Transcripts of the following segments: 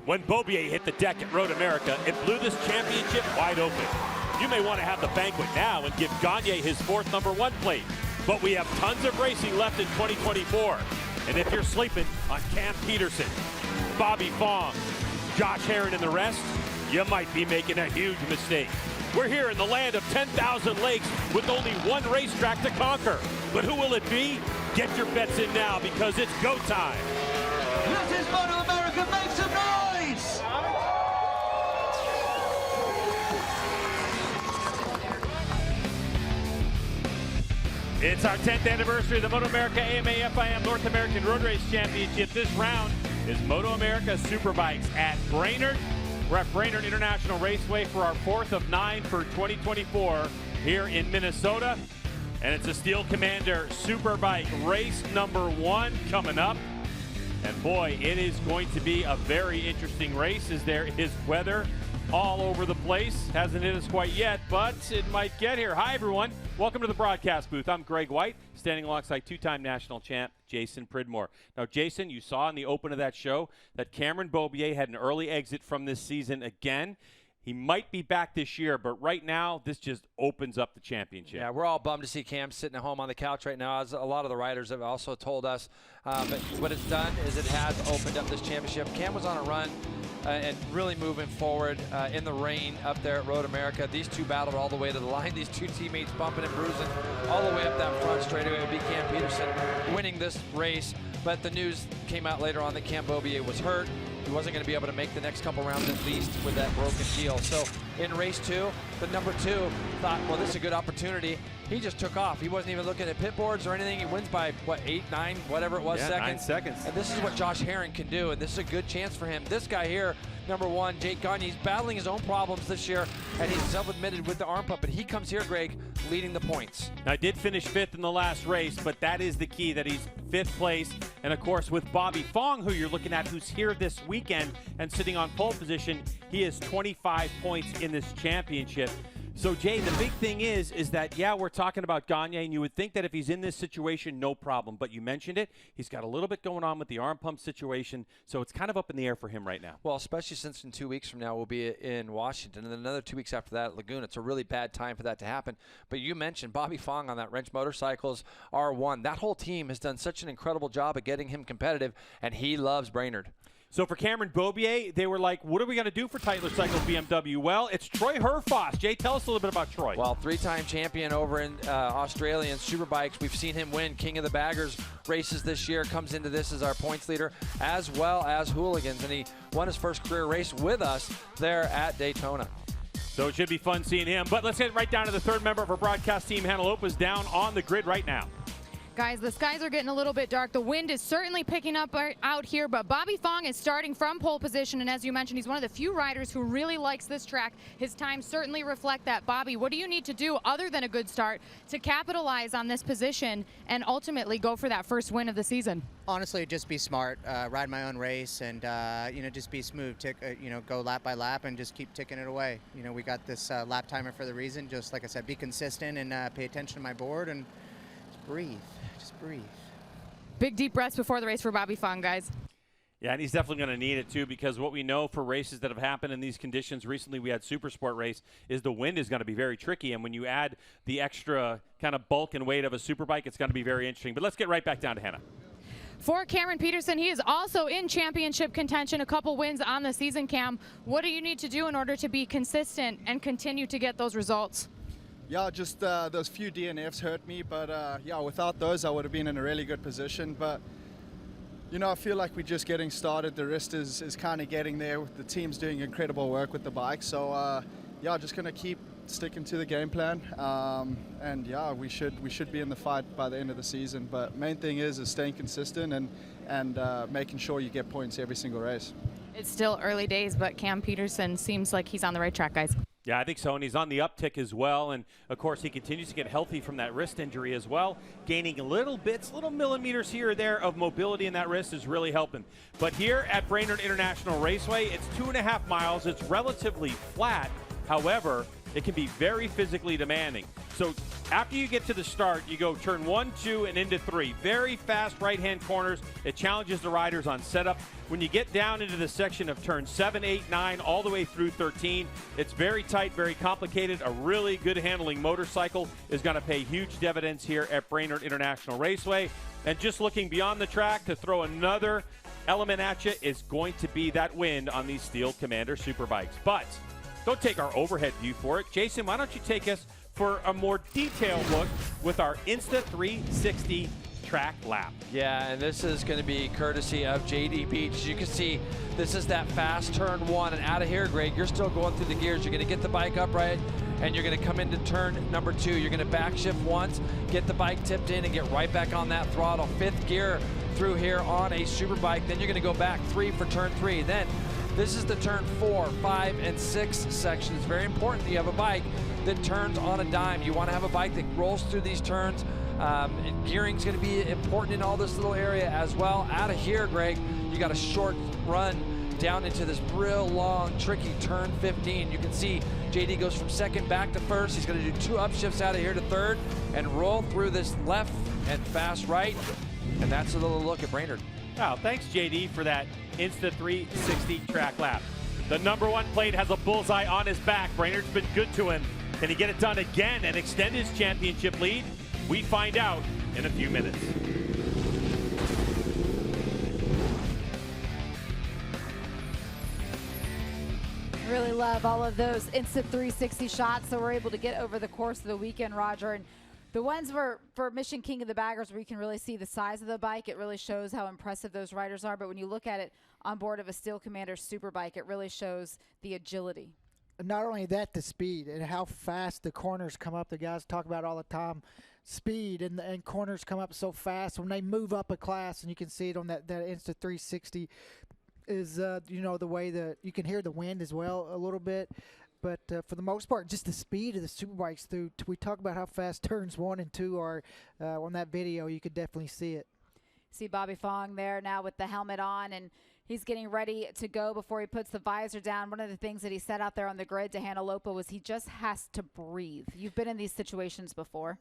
When Beaubier hit the deck at Road America, it blew this championship wide open. You may want to have the banquet now and give Gagne his 4th #1 plate. But we have tons of racing left in 2024. And if you're sleeping on Cam Peterson, Bobby Fong, Josh Herron, and the rest, you might be making a huge mistake. We're here in the land of 10,000 lakes with only one racetrack to conquer. But who will it be? Get your bets in now because it's go time. This is MotoAmerica, make some noise! It's our 10th anniversary of the MotoAmerica AMA FIM North American Road Race Championship. This round is MotoAmerica Superbikes at Brainerd. We're at Brainerd International Raceway for our 4th of 9 for 2024 here in Minnesota. And it's a Steel Commander Superbike race #1 coming up. And boy, it is going to be a very interesting race as there is weather all over the place. Hasn't hit us quite yet, but it might get here. Hi, everyone. Welcome to the broadcast booth. I'm Greg White, standing alongside two-time national champ Jason Pridmore. Now, Jason, you saw in the open of that show that Cameron Beaubier had an early exit from this season again. He might be back this year, but right now, this just opens up the championship. Yeah, we're all bummed to see Cam sitting at home on the couch right now, as a lot of the riders have also told us. But what it's done is it has opened up this championship. Cam was on a run and really moving forward in the rain up there at Road America. These two battled all the way to the line. These two teammates bumping and bruising all the way up that front straightaway. It would be Cam Peterson winning this race. But the news came out later on that Cam Beaubier was hurt. He wasn't going to be able to make the next couple rounds at least with that broken heel. So in race 2, the #2 thought, well, this is a good opportunity. He just took off. He wasn't even looking at pit boards or anything. He wins by, what, 8, 9, whatever it was, yeah, seconds. 9 seconds. And this is what Josh Herron can do, and this is a good chance for him. This guy here, #1, Jake Gagne, he's battling his own problems this year, and he's self-admitted with the arm pump, but he comes here, Greg, leading the points. Now, I did finish 5th in the last race, but that is the key, that he's 5th place. And, of course, with Bobby Fong, who you're looking at, who's here this weekend and sitting on pole position, he has 25 points in this championship. So, Jay, the big thing is that, yeah, we're talking about Gagne, and you would think that if he's in this situation, no problem. But you mentioned it. He's got a little bit going on with the arm pump situation, so it's kind of up in the air for him right now. Well, especially since in 2 weeks from now we'll be in Washington, and then another 2 weeks after that at Laguna. It's a really bad time for that to happen. But you mentioned Bobby Fong on that Wrench Motorcycles R1. That whole team has done such an incredible job at getting him competitive, and he loves Brainerd. So for Cameron Beaubier, they were like, what are we going to do for Tytler Cycles BMW? Well, it's Troy Herfoss. Jay, tell us a little bit about Troy. Well, 3-time champion over in Australian Superbikes. We've seen him win King of the Baggers races this year. Comes into this as our points leader, as well as Hooligans. And he won his first career race with us there at Daytona. So it should be fun seeing him. But let's get right down to the third member of our broadcast team. Hannah Lopez down on the grid right now. Guys, the skies are getting a little bit dark. The wind is certainly picking up out here, but Bobby Fong is starting from pole position, and as you mentioned, he's one of the few riders who really likes this track. His times certainly reflect that. Bobby, what do you need to do other than a good start to capitalize on this position and ultimately go for that first win of the season? Honestly, just be smart, ride my own race, and just be smooth. Go lap by lap and just keep ticking it away. We got this lap timer for the reason. Just like I said, be consistent and pay attention to my board and just breathe. Just breathe. Big deep breaths before the race for Bobby Fong, guys. Yeah, and he's definitely going to need it, too, because what we know for races that have happened in these conditions, recently we had Supersport race, is the wind is going to be very tricky. And when you add the extra kind of bulk and weight of a Superbike, it's going to be very interesting. But let's get right back down to Hannah. For Cameron Peterson, he is also in championship contention, a couple wins on the season, Cam. What do you need to do in order to be consistent and continue to get those results? Yeah, just those few DNFs hurt me, but yeah, without those I would have been in a really good position. But I feel like we're just getting started. The wrist is kind of getting there. The team's doing incredible work with the bike, so yeah, just gonna keep sticking to the game plan, and yeah, we should be in the fight by the end of the season. But main thing is staying consistent and making sure you get points every single race. It's still early days, but Cam Peterson seems like he's on the right track, guys. Yeah, I think so, and he's on the uptick as well. And, of course, he continues to get healthy from that wrist injury as well. Gaining little millimeters here or there of mobility in that wrist is really helping. But here at Brainerd International Raceway, it's 2.5 miles. It's relatively flat. However, it can be very physically demanding. So After you get to the start, you go turn 1, 2, and into 3. Very fast right-hand corners. It challenges the riders on setup. When you get down into the section of turn 7, 8, 9, all the way through 13, it's very tight, very complicated. A really good handling motorcycle is going to pay huge dividends here at Brainerd International Raceway. And just looking beyond the track to throw another element at you is going to be that wind on these Steel Commander Superbikes. But don't take our overhead view for it. Jason, why don't you take us for a more detailed look with our Insta360 track lap. Yeah, and this is going to be courtesy of JD Beach. You can see this is that fast turn 1, and out of here, Greg, you're still going through the gears. You're going to get the bike upright, and you're going to come into turn number 2. You're going to back shift once, get the bike tipped in, and get right back on that throttle. 5th gear through here on a Superbike. Then you're going to go back 3 for turn 3. Then this is the turn 4, 5, and 6 section. It's very important that you have a bike that turns on a dime. You want to have a bike that rolls through these turns. Gearing's going to be important in all this little area as well. Out of here, Greg, you got a short run down into this real long, tricky turn 15. You can see JD goes from 2nd back to 1st. He's going to do 2 upshifts out of here to 3rd and roll through this left and fast right. And that's a little look at Brainerd. Wow, thanks, JD, for that Insta360 track lap. The number 1 plate has a bullseye on his back. Brainerd's been good to him. Can he get it done again and extend his championship lead? We find out in a few minutes. Really love all of those Insta360 shots that we're able to get over the course of the weekend, Roger. And the ones for Mission King of the Baggers, where you can really see the size of the bike, it really shows how impressive those riders are. But when you look at it on board of a Steel Commander Superbike, it really shows the agility. Not only that, the speed and how fast the corners come up. The guys talk about all the time, speed, and corners come up so fast when they move up a class, and you can see it on that Insta360 is, you know, the way that you can hear the wind as well a little bit. But for the most part, just the speed of the Superbikes through. We talk about how fast turns 1 and 2 are on that video. You could definitely see it. See Bobby Fong there now with the helmet on, and he's getting ready to go before he puts the visor down. One of the things that he said out there on the grid to Hannah Lopa was he just has to breathe. You've been in these situations before.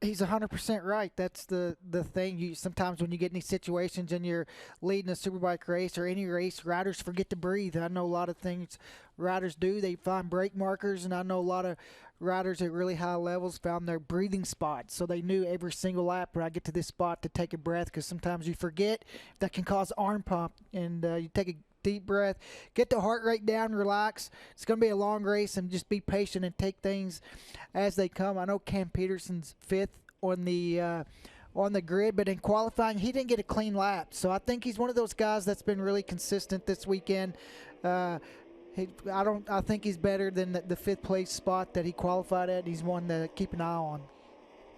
He's 100% right. That's the thing. Sometimes when you get in these situations and you're leading a Superbike race or any race, riders forget to breathe. I know a lot of things riders do. They find brake markers, and I know a lot of riders at really high levels found their breathing spots. So they knew every single lap when I get to this spot to take a breath, because sometimes you forget. That can cause arm pump, and you take a deep breath, get the heart rate down, relax. It's going to be a long race, and just be patient and take things as they come. I know Cam Peterson's 5th on the grid, but in qualifying he didn't get a clean lap. So I think he's one of those guys that's been really consistent this weekend. I think he's better than the 5th place spot that he qualified at. He's one to keep an eye on.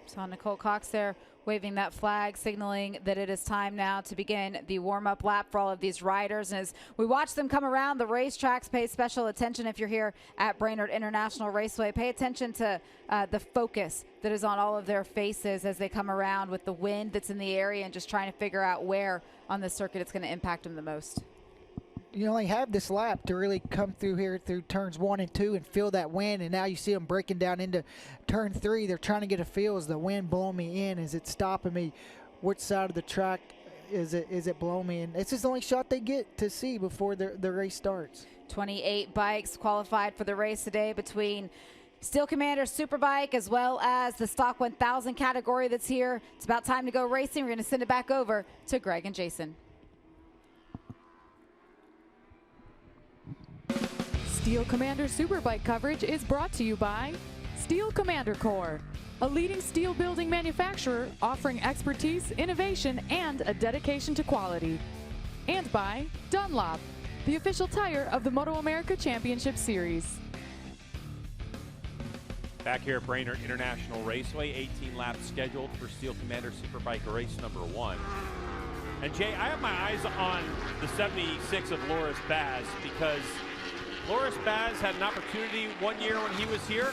Saw Nicole Cox there waving that flag, signaling that it is time now to begin the warm-up lap for all of these riders. And as we watch them come around the racetracks, pay special attention if you're here at Brainerd International Raceway. Pay attention to the focus that is on all of their faces as they come around with the wind that's in the area and just trying to figure out where on the circuit it's going to impact them the most. You only have this lap to really come through here through turns 1 and 2 and feel that wind, and now you see them breaking down into turn 3. They're trying to get a feel. Is the wind blowing me in? Is it stopping me? Which side of the track is it blowing me in? This is the only shot they get to see before the race starts. 28 bikes qualified for the race today between Steel Commander Superbike as well as the Stock 1000 category that's here. It's about time to go racing. We're going to send it back over to Greg and Jason. Steel Commander Superbike coverage is brought to you by Steel Commander Corps, a leading steel building manufacturer offering expertise, innovation, and a dedication to quality. And by Dunlop, the official tire of the MotoAmerica Championship Series. Back here at Brainerd International Raceway, 18 laps scheduled for Steel Commander Superbike race number 1. And Jay, I have my eyes on the 76 of Loris Baz, because Loris Baz had an opportunity one year when he was here,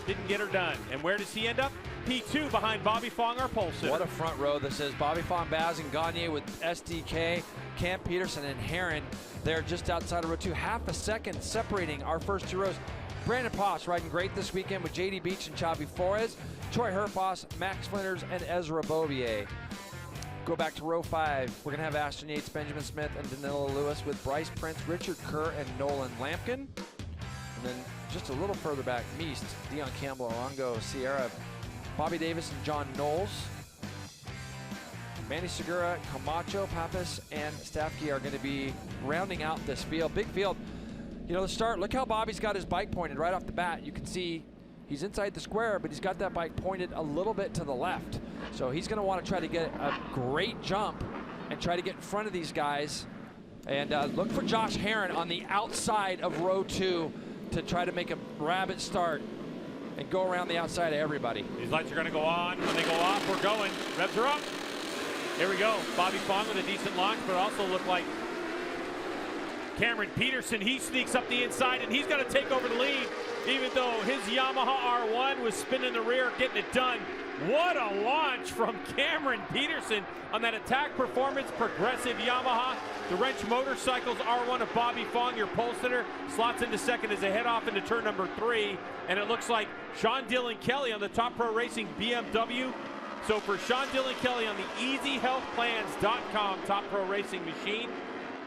didn't get her done. And where does he end up? P2 behind Bobby Fong, our pole sitter. What a front row this is. Bobby Fong, Baz, and Gagne with SDK, Cam Peterson, and Heron. They're just outside of row 2. Half a second separating our first 2 rows. Brandon Poss riding great this weekend with JD Beach and Chavi Flores, Troy Herfoss, Max Flinders, and Ezra Bovier. Go back to row 5. We're going to have Ashton Yates, Benjamin Smith, and Danilo Lewis with Bryce Prince, Richard Kerr, and Nolan Lampkin. And then just a little further back, Meast, Dion Campbell, Arango, Sierra, Bobby Davis, and John Knowles. Manny Segura, Camacho, Pappas, and Stafke are going to be rounding out this field. Big field. You know, the start, look how Bobby's got his bike pointed right off the bat. You can see he's inside the square, but he's got that bike pointed a little bit to the left. So he's going to want to try to get a great jump and try to get in front of these guys. And look for Josh Herron on the outside of row 2 to try to make a rabbit start and go around the outside of everybody. These lights are going to go on. When they go off, we're going. Revs are up. Here we go. Bobby Fong with a decent launch, but also looked like Cameron Peterson. He sneaks up the inside, and he's going to take over the lead, even though his Yamaha R1 was spinning the rear, getting it done. What a launch from Cameron Peterson on that Attack Performance Progressive Yamaha. The Wrench Motorcycles R1 of Bobby Fong, your pole sitter, slots into second as they head off into turn number 3. And it looks like Sean Dillon Kelly on the Top Pro Racing BMW. So for Sean Dillon Kelly on the EasyHealthPlans.com Top Pro Racing machine,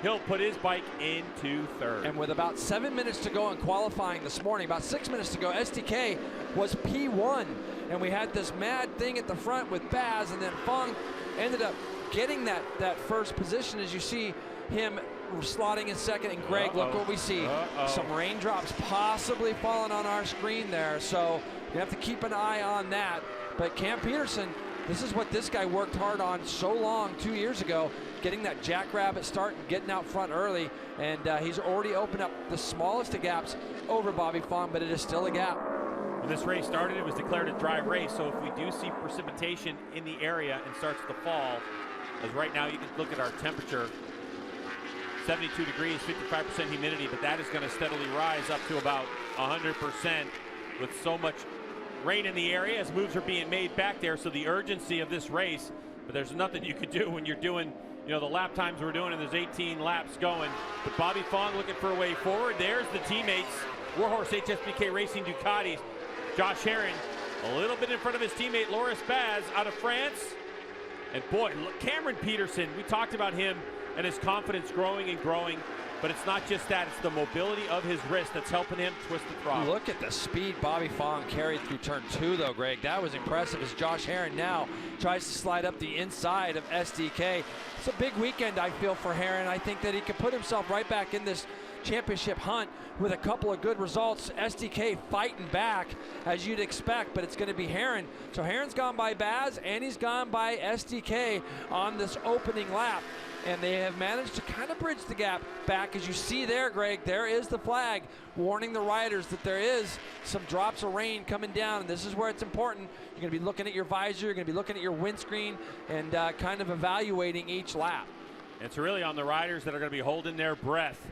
he'll put his bike into third. And with about 7 minutes to go in qualifying this morning, about 6 minutes to go, SDK was P1. And we had this mad thing at the front with Baz, and then Fong ended up getting that first position, as you see him slotting in second. And Greg, look what we see. Some raindrops possibly falling on our screen there. So you have to keep an eye on that. But Cam Peterson, this is what this guy worked hard on so long 2 years ago, getting that jackrabbit start and getting out front early. And he's already opened up the smallest of gaps over Bobby Fong, but it is still a gap. When this race started, it was declared a dry race, so if we do see precipitation in the area and starts to fall, as right now you can look at our temperature, 72 degrees, 55% humidity, but that is going to steadily rise up to about 100% with so much rain in the area as moves are being made back there. So the urgency of this race, but there's nothing you could do when you're doing, you know, the lap times we're doing, and there's 18 laps going. But Bobby Fong looking for a way forward. There's the teammates, Warhorse HSBK Racing Ducatis. Josh Herron a little bit in front of his teammate Loris Baz out of France. And boy, look, Cameron Peterson, we talked about him and his confidence growing and growing, but it's not just that, it's the mobility of his wrist that's helping him twist the throttle. Look at the speed Bobby Fong carried through turn 2 though, Greg. That was impressive as Josh Herron now tries to slide up the inside of SDK. It's a big weekend, I feel, for Herron. I think that he could put himself right back in this championship hunt with a couple of good results. SDK fighting back as you'd expect, but it's going to be Herron. So Herron's gone by Baz and he's gone by SDK on this opening lap, and they have managed to kind of bridge the gap back. As you see there, Greg, there is the flag warning the riders that there is some drops of rain coming down, and this is where it's important. You're going to be looking at your visor, you're going to be looking at your windscreen, and kind of evaluating each lap. It's really on the riders that are going to be holding their breath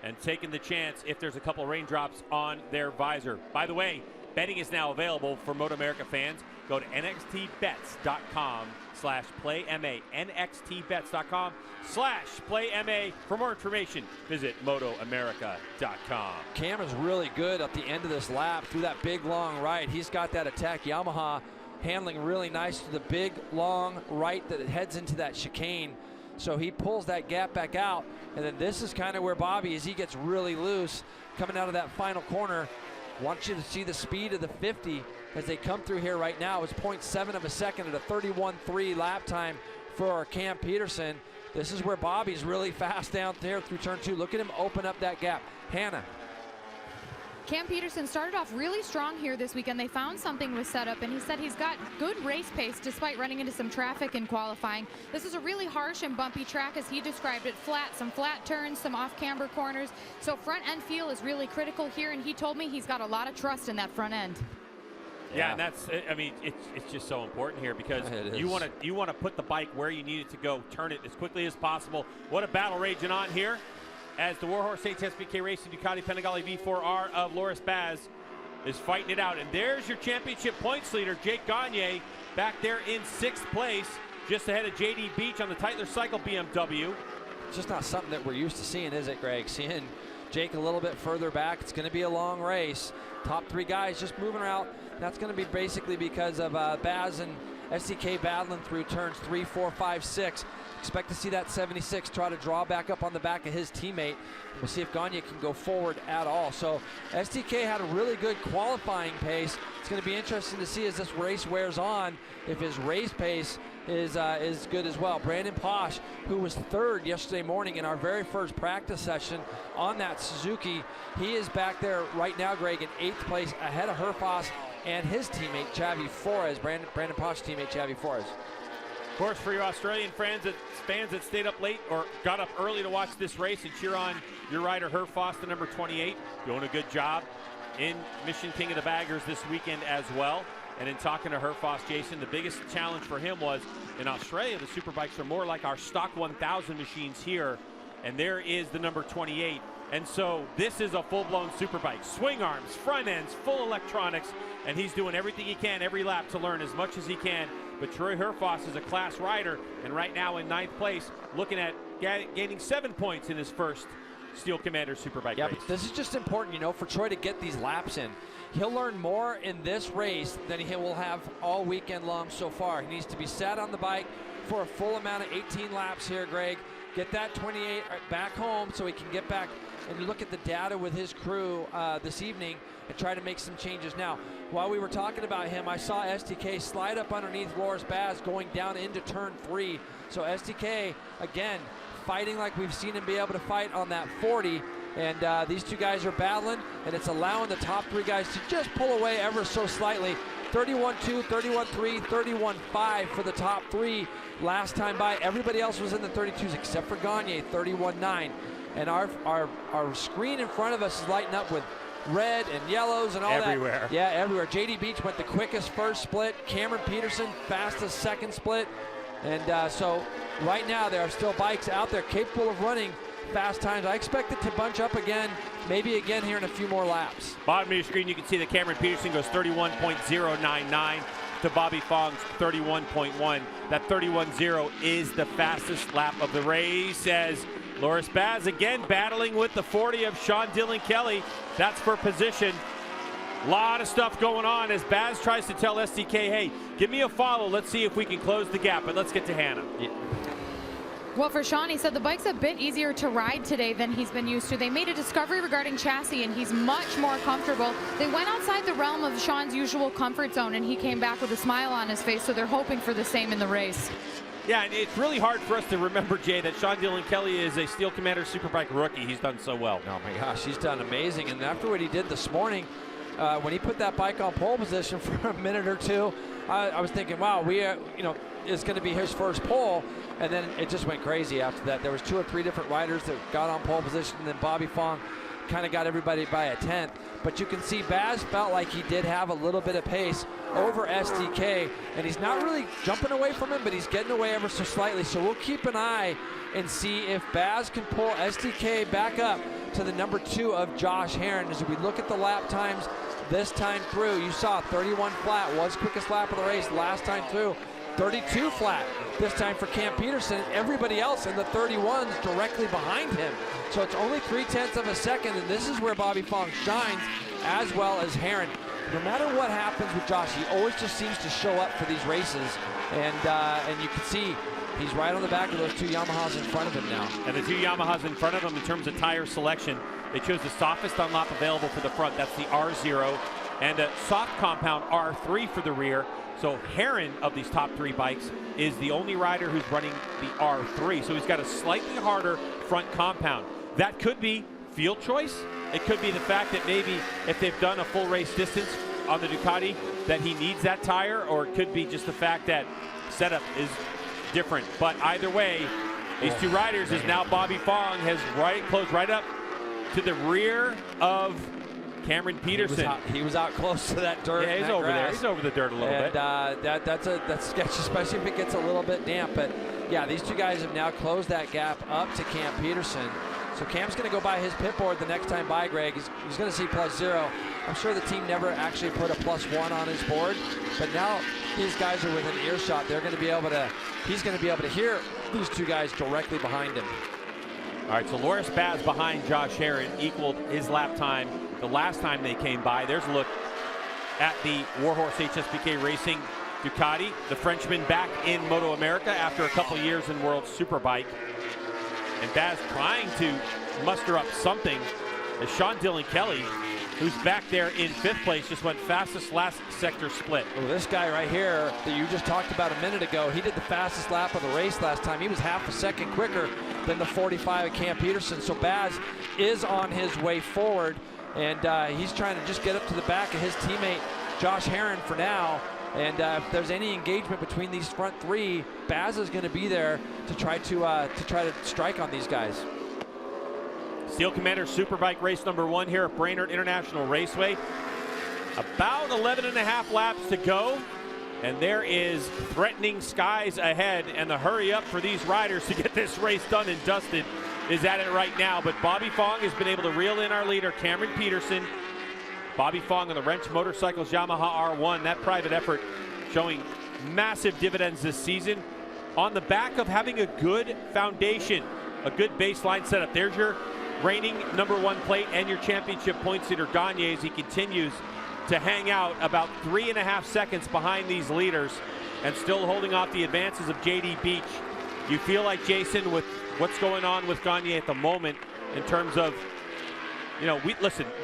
and taking the chance if there's a couple raindrops on their visor. By the way, betting is now available for MotoAmerica fans. Go to nxtbets.com/playma, nxtbets.com/playma. For more information, visit MotoAmerica.com. Cam is really good at the end of this lap through that big long right. He's got that Attack Yamaha handling really nice to the big long right that heads into that chicane. So he pulls that gap back out, and then this is kind of where Bobby is. He gets really loose coming out of that final corner. Want you to see the speed of the 50 as they come through here right now. It's 0.7 of a second at a 31.3 lap time for Cam Peterson. This is where Bobby's really fast down there through turn 2. Look at him open up that gap. Hannah. Cam Peterson started off really strong here this weekend. They found something with setup, and he said he's got good race pace despite running into some traffic in qualifying. This is a really harsh and bumpy track, as he described it. Flat, some flat turns, some off-camber corners. So front end feel is really critical here, and he told me he's got a lot of trust in that front end. Yeah, and that's, I mean, it's just so important here because you want to put the bike where you need it to go, turn it as quickly as possible. What a battle raging on here as the Warhorse HSBK Racing Ducati Panigale V4R of Loris Baz is fighting it out. And there's your championship points leader, Jake Gagne, back there in 6th place, just ahead of JD Beach on the Tytler Cycle BMW. It's just not something that we're used to seeing, is it, Greg? Seeing Jake a little bit further back. It's going to be a long race. Top 3 guys just moving around. That's going to be basically because of Baz and SDK battling through turns 3, 4, 5, 6. Expect to see that 76 try to draw back up on the back of his teammate. We'll see if Gagne can go forward at all. So SDK had a really good qualifying pace. It's going to be interesting to see as this race wears on if his race pace is good as well. Brandon Posh, who was 3rd yesterday morning in our very first practice session on that Suzuki, he is back there right now, Greg, in 8th place ahead of Herfoss and his teammate Xavi Flores, Brandon Posh's teammate Xavi Flores. Of course, for your Australian fans that stayed up late or got up early to watch this race and cheer on your rider Herfoss, the number 28, doing a good job in Mission King of the Baggers this weekend as well. And in talking to Herfoss, Jason, the biggest challenge for him was in Australia, the Superbikes are more like our stock 1000 machines here, and there is the number 28. And so this is a full-blown Superbike. Swing arms, front ends, full electronics, and he's doing everything he can every lap to learn as much as he can. But Troy Herfoss is a class rider, and right now in 9th place, looking at gaining 7 points in his first Steel Commander Superbike race. But this is just important, you know, for Troy to get these laps in. He'll learn more in this race than he will have all weekend long so far. He needs to be sat on the bike for a full amount of 18 laps here, Greg. Get that 28 back home so he can get back and look at the data with his crew this evening and try to make some changes. Now, while we were talking about him, I saw SDK slide up underneath Loris Baz going down into turn 3. So SDK, again, fighting like we've seen him be able to fight on that 40. And these 2 guys are battling, and it's allowing the top 3 guys to just pull away ever so slightly. 31-2, 31-3, 31-5 for the top 3 last time by. Everybody else was in the 32s except for Gagne, 31-9. And our screen in front of us is lighting up with red and yellows and all everywhere. That. Yeah, everywhere. JD Beach went the quickest first split. Cameron Peterson, fastest second split. And so right now there are still bikes out there capable of running fast times. I expect it to bunch up again, maybe again here in a few more laps. Bottom of your screen, you can see that Cameron Peterson goes 31.099 to Bobby Fong's 31.1. That 31.0 is the fastest lap of the race as Loris Baz again battling with the 40 of Sean Dillon Kelly. That's for position. A lot of stuff going on as Baz tries to tell SDK, hey, give me a follow. Let's see if we can close the gap. But let's get to Hannah. Yeah. Well, for Sean, he said the bike's a bit easier to ride today than he's been used to. They made a discovery regarding chassis, and he's much more comfortable. They went outside the realm of Sean's usual comfort zone, and he came back with a smile on his face, so they're hoping for the same in the race. Yeah, and it's really hard for us to remember, Jay, that Sean Dillon Kelly is a Steel Commander Superbike rookie. He's done so well. Oh, my gosh, he's done amazing. And after what he did this morning, when he put that bike on pole position for a minute or two, I was thinking, wow, it's going to be his first pole. And then it just went crazy after that. There was 2 or 3 different riders that got on pole position, and then Bobby Fong kind of got everybody by a 10th. But you can see Baz felt like he did have a little bit of pace over SDK, and he's not really jumping away from him, but he's getting away ever so slightly. So we'll keep an eye and see if Baz can pull SDK back up to the number 2 of Josh Herron. As we look at the lap times this time through, you saw 31 flat was quickest lap of the race last time through. 32 flat this time for Cam Peterson. Everybody else in the 31s directly behind him. So it's only 0.3 of a second, and this is where Bobby Fong shines, as well as Herron. No matter what happens with Josh, he always just seems to show up for these races, and you can see he's right on the back of those 2 Yamahas in front of him now. And the 2 Yamahas in front of him in terms of tire selection, they chose the softest unlap available for the front. That's the R0, and a soft compound R3 for the rear. So Herron of these top 3 bikes is the only rider who's running the R3. So he's got a slightly harder front compound. That could be field choice. It could be the fact that maybe if they've done a full race distance on the Ducati that he needs that tire, or it could be just the fact that setup is different. But either way, these 2 riders is now Bobby Fong has closed right up to the rear of Cameron Peterson. He was out close to that dirt. Yeah, he's over there. He's over the dirt a little bit. That's sketchy, especially if it gets a little bit damp. But yeah, these 2 guys have now closed that gap up to Cam Peterson. So Cam's going to go by his pit board the next time by, Greg. He's going to see +0. I'm sure the team never actually put a +1 on his board, but now these guys are within earshot. He's going to be able to hear these 2 guys directly behind him. All right, so Loris Baz behind Josh Herron equaled his lap time the last time they came by. There's a look at the Warhorse HSBK Racing Ducati. The Frenchman back in MotoAmerica after a couple years in World Superbike. And Baz trying to muster up something as Sean Dylan Kelly, who's back there in 5th place, just went fastest last sector split. Well, this guy right here that you just talked about a minute ago, he did the fastest lap of the race last time. He was half a second quicker than the 45 of Cam Peterson. So Baz is on his way forward, and he's trying to just get up to the back of his teammate Josh Herron for now. And if there's any engagement between these front three, Baz is going to be there to try to strike on these guys. Steel Commander Superbike race number 1 here at Brainerd International Raceway. About 11.5 laps to go, and there is threatening skies ahead, and the hurry up for these riders to get this race done and dusted is at it right now. But Bobby Fong has been able to reel in our leader, Cameron Peterson. Bobby Fong on the Wrench Motorcycles Yamaha R1, that private effort showing massive dividends this season on the back of having a good foundation, a good baseline setup. There's your reigning #1 plate and your championship points leader Gagne as he continues to hang out about 3.5 seconds behind these leaders and still holding off the advances of JD Beach. You feel like, Jason, with what's going on with Gagne at the moment in terms of, you know,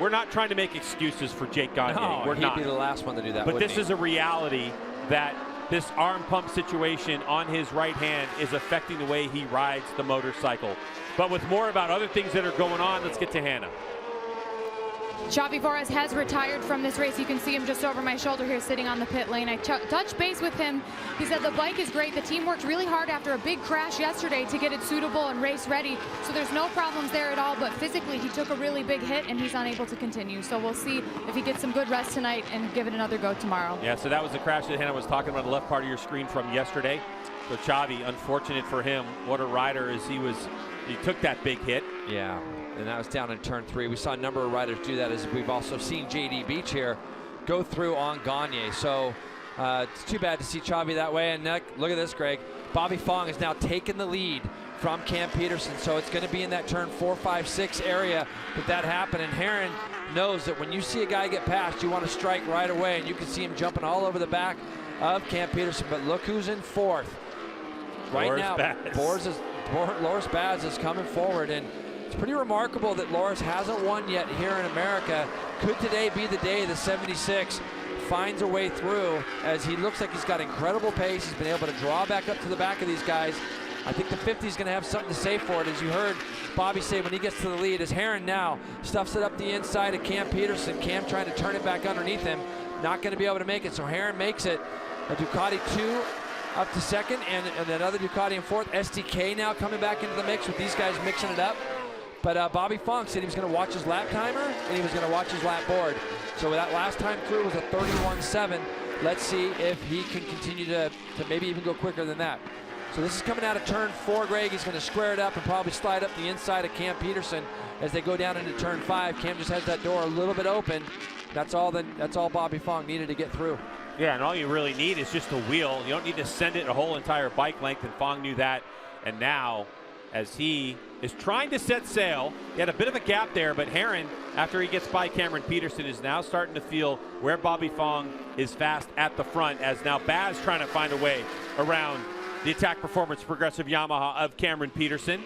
we're not trying to make excuses for Jake Gagne. No, we're not. He'd be the last one to do that. But this is a reality that this arm pump situation on his right hand is affecting the way he rides the motorcycle. But with more about other things that are going on, let's get to Hannah. Xavi Flores has retired from this race. You can see him just over my shoulder here sitting on the pit lane. I touched base with him. He said the bike is great. The team worked really hard after a big crash yesterday to get it suitable and race ready. So there's no problems there at all, but physically he took a really big hit and he's unable to continue. So we'll see if he gets some good rest tonight and give it another go tomorrow. Yeah, so that was the crash that Hannah was talking about on the left part of your screen from yesterday. So Xavi, unfortunate for him. What a rider as he took that big hit. Yeah. And that was down in turn 3. We saw a number of riders do that, as we've also seen JD Beach here go through on Gagne. So it's too bad to see Xavi that way. And look at this, Greg. Bobby Fong has now taken the lead from Cam Peterson. So it's going to be in that turn 4, 5, 6 area that happened. And Herron knows that when you see a guy get past, you want to strike right away. And you can see him jumping all over the back of Cam Peterson. But look who's in 4th. Right Loris now, Baz. Loris Baz is coming forward. And it's pretty remarkable that Loris hasn't won yet here in America. Could today be the day the 76 finds a way through, as he looks like he's got incredible pace. He's been able to draw back up to the back of these guys. I think the 50 is going to have something to say for it, as you heard Bobby say when he gets to the lead, as Herron now stuffs it up the inside of Cam Peterson. Cam trying to turn it back underneath him. Not going to be able to make it, so Herron makes it. A Ducati 2 up to 2nd, and another Ducati in 4th. SDK now coming back into the mix with these guys mixing it up. But Bobby Fong said he was going to watch his lap timer and he was going to watch his lap board. So that last time through was a 31.7. Let's see if he can continue to maybe even go quicker than that. So this is coming out of turn 4, Greg. He's going to square it up and probably slide up the inside of Cam Peterson as they go down into turn 5. Cam just has that door a little bit open. That's all Bobby Fong needed to get through. Yeah, and all you really need is just a wheel. You don't need to send it a whole entire bike length, and Fong knew that. And now, as he is trying to set sail, he had a bit of a gap there, but Herron, after he gets by Cameron Peterson, is now starting to feel where Bobby Fong is fast at the front, as now Baz trying to find a way around the Attack Performance Progressive Yamaha of Cameron Peterson.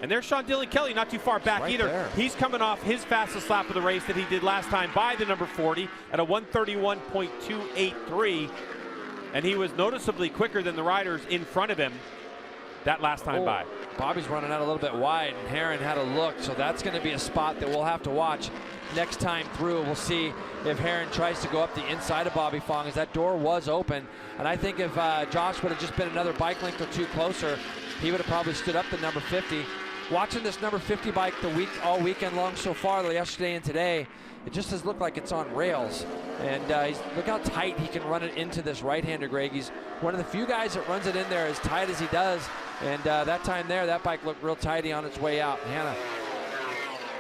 And there's Sean Dylan Kelly, not too far back either. There. He's coming off his fastest lap of the race that he did last time by the number 40 at a 1:31.283. And he was noticeably quicker than the riders in front of him that last time by. Bobby's running out a little bit wide, and Herron had a look, so that's going to be a spot that we'll have to watch next time through. We'll see if Herron tries to go up the inside of Bobby Fong, as that door was open. And I think if Josh would have just been another bike length or 2 closer, he would have probably stood up the number 50. Watching this number 50 bike all weekend long so far, yesterday and today, it just has looked like it's on rails. And look how tight he can run it into this right-hander, Greg. He's one of the few guys that runs it in there as tight as he does. And that time there, that bike looked real tidy on its way out. Hannah.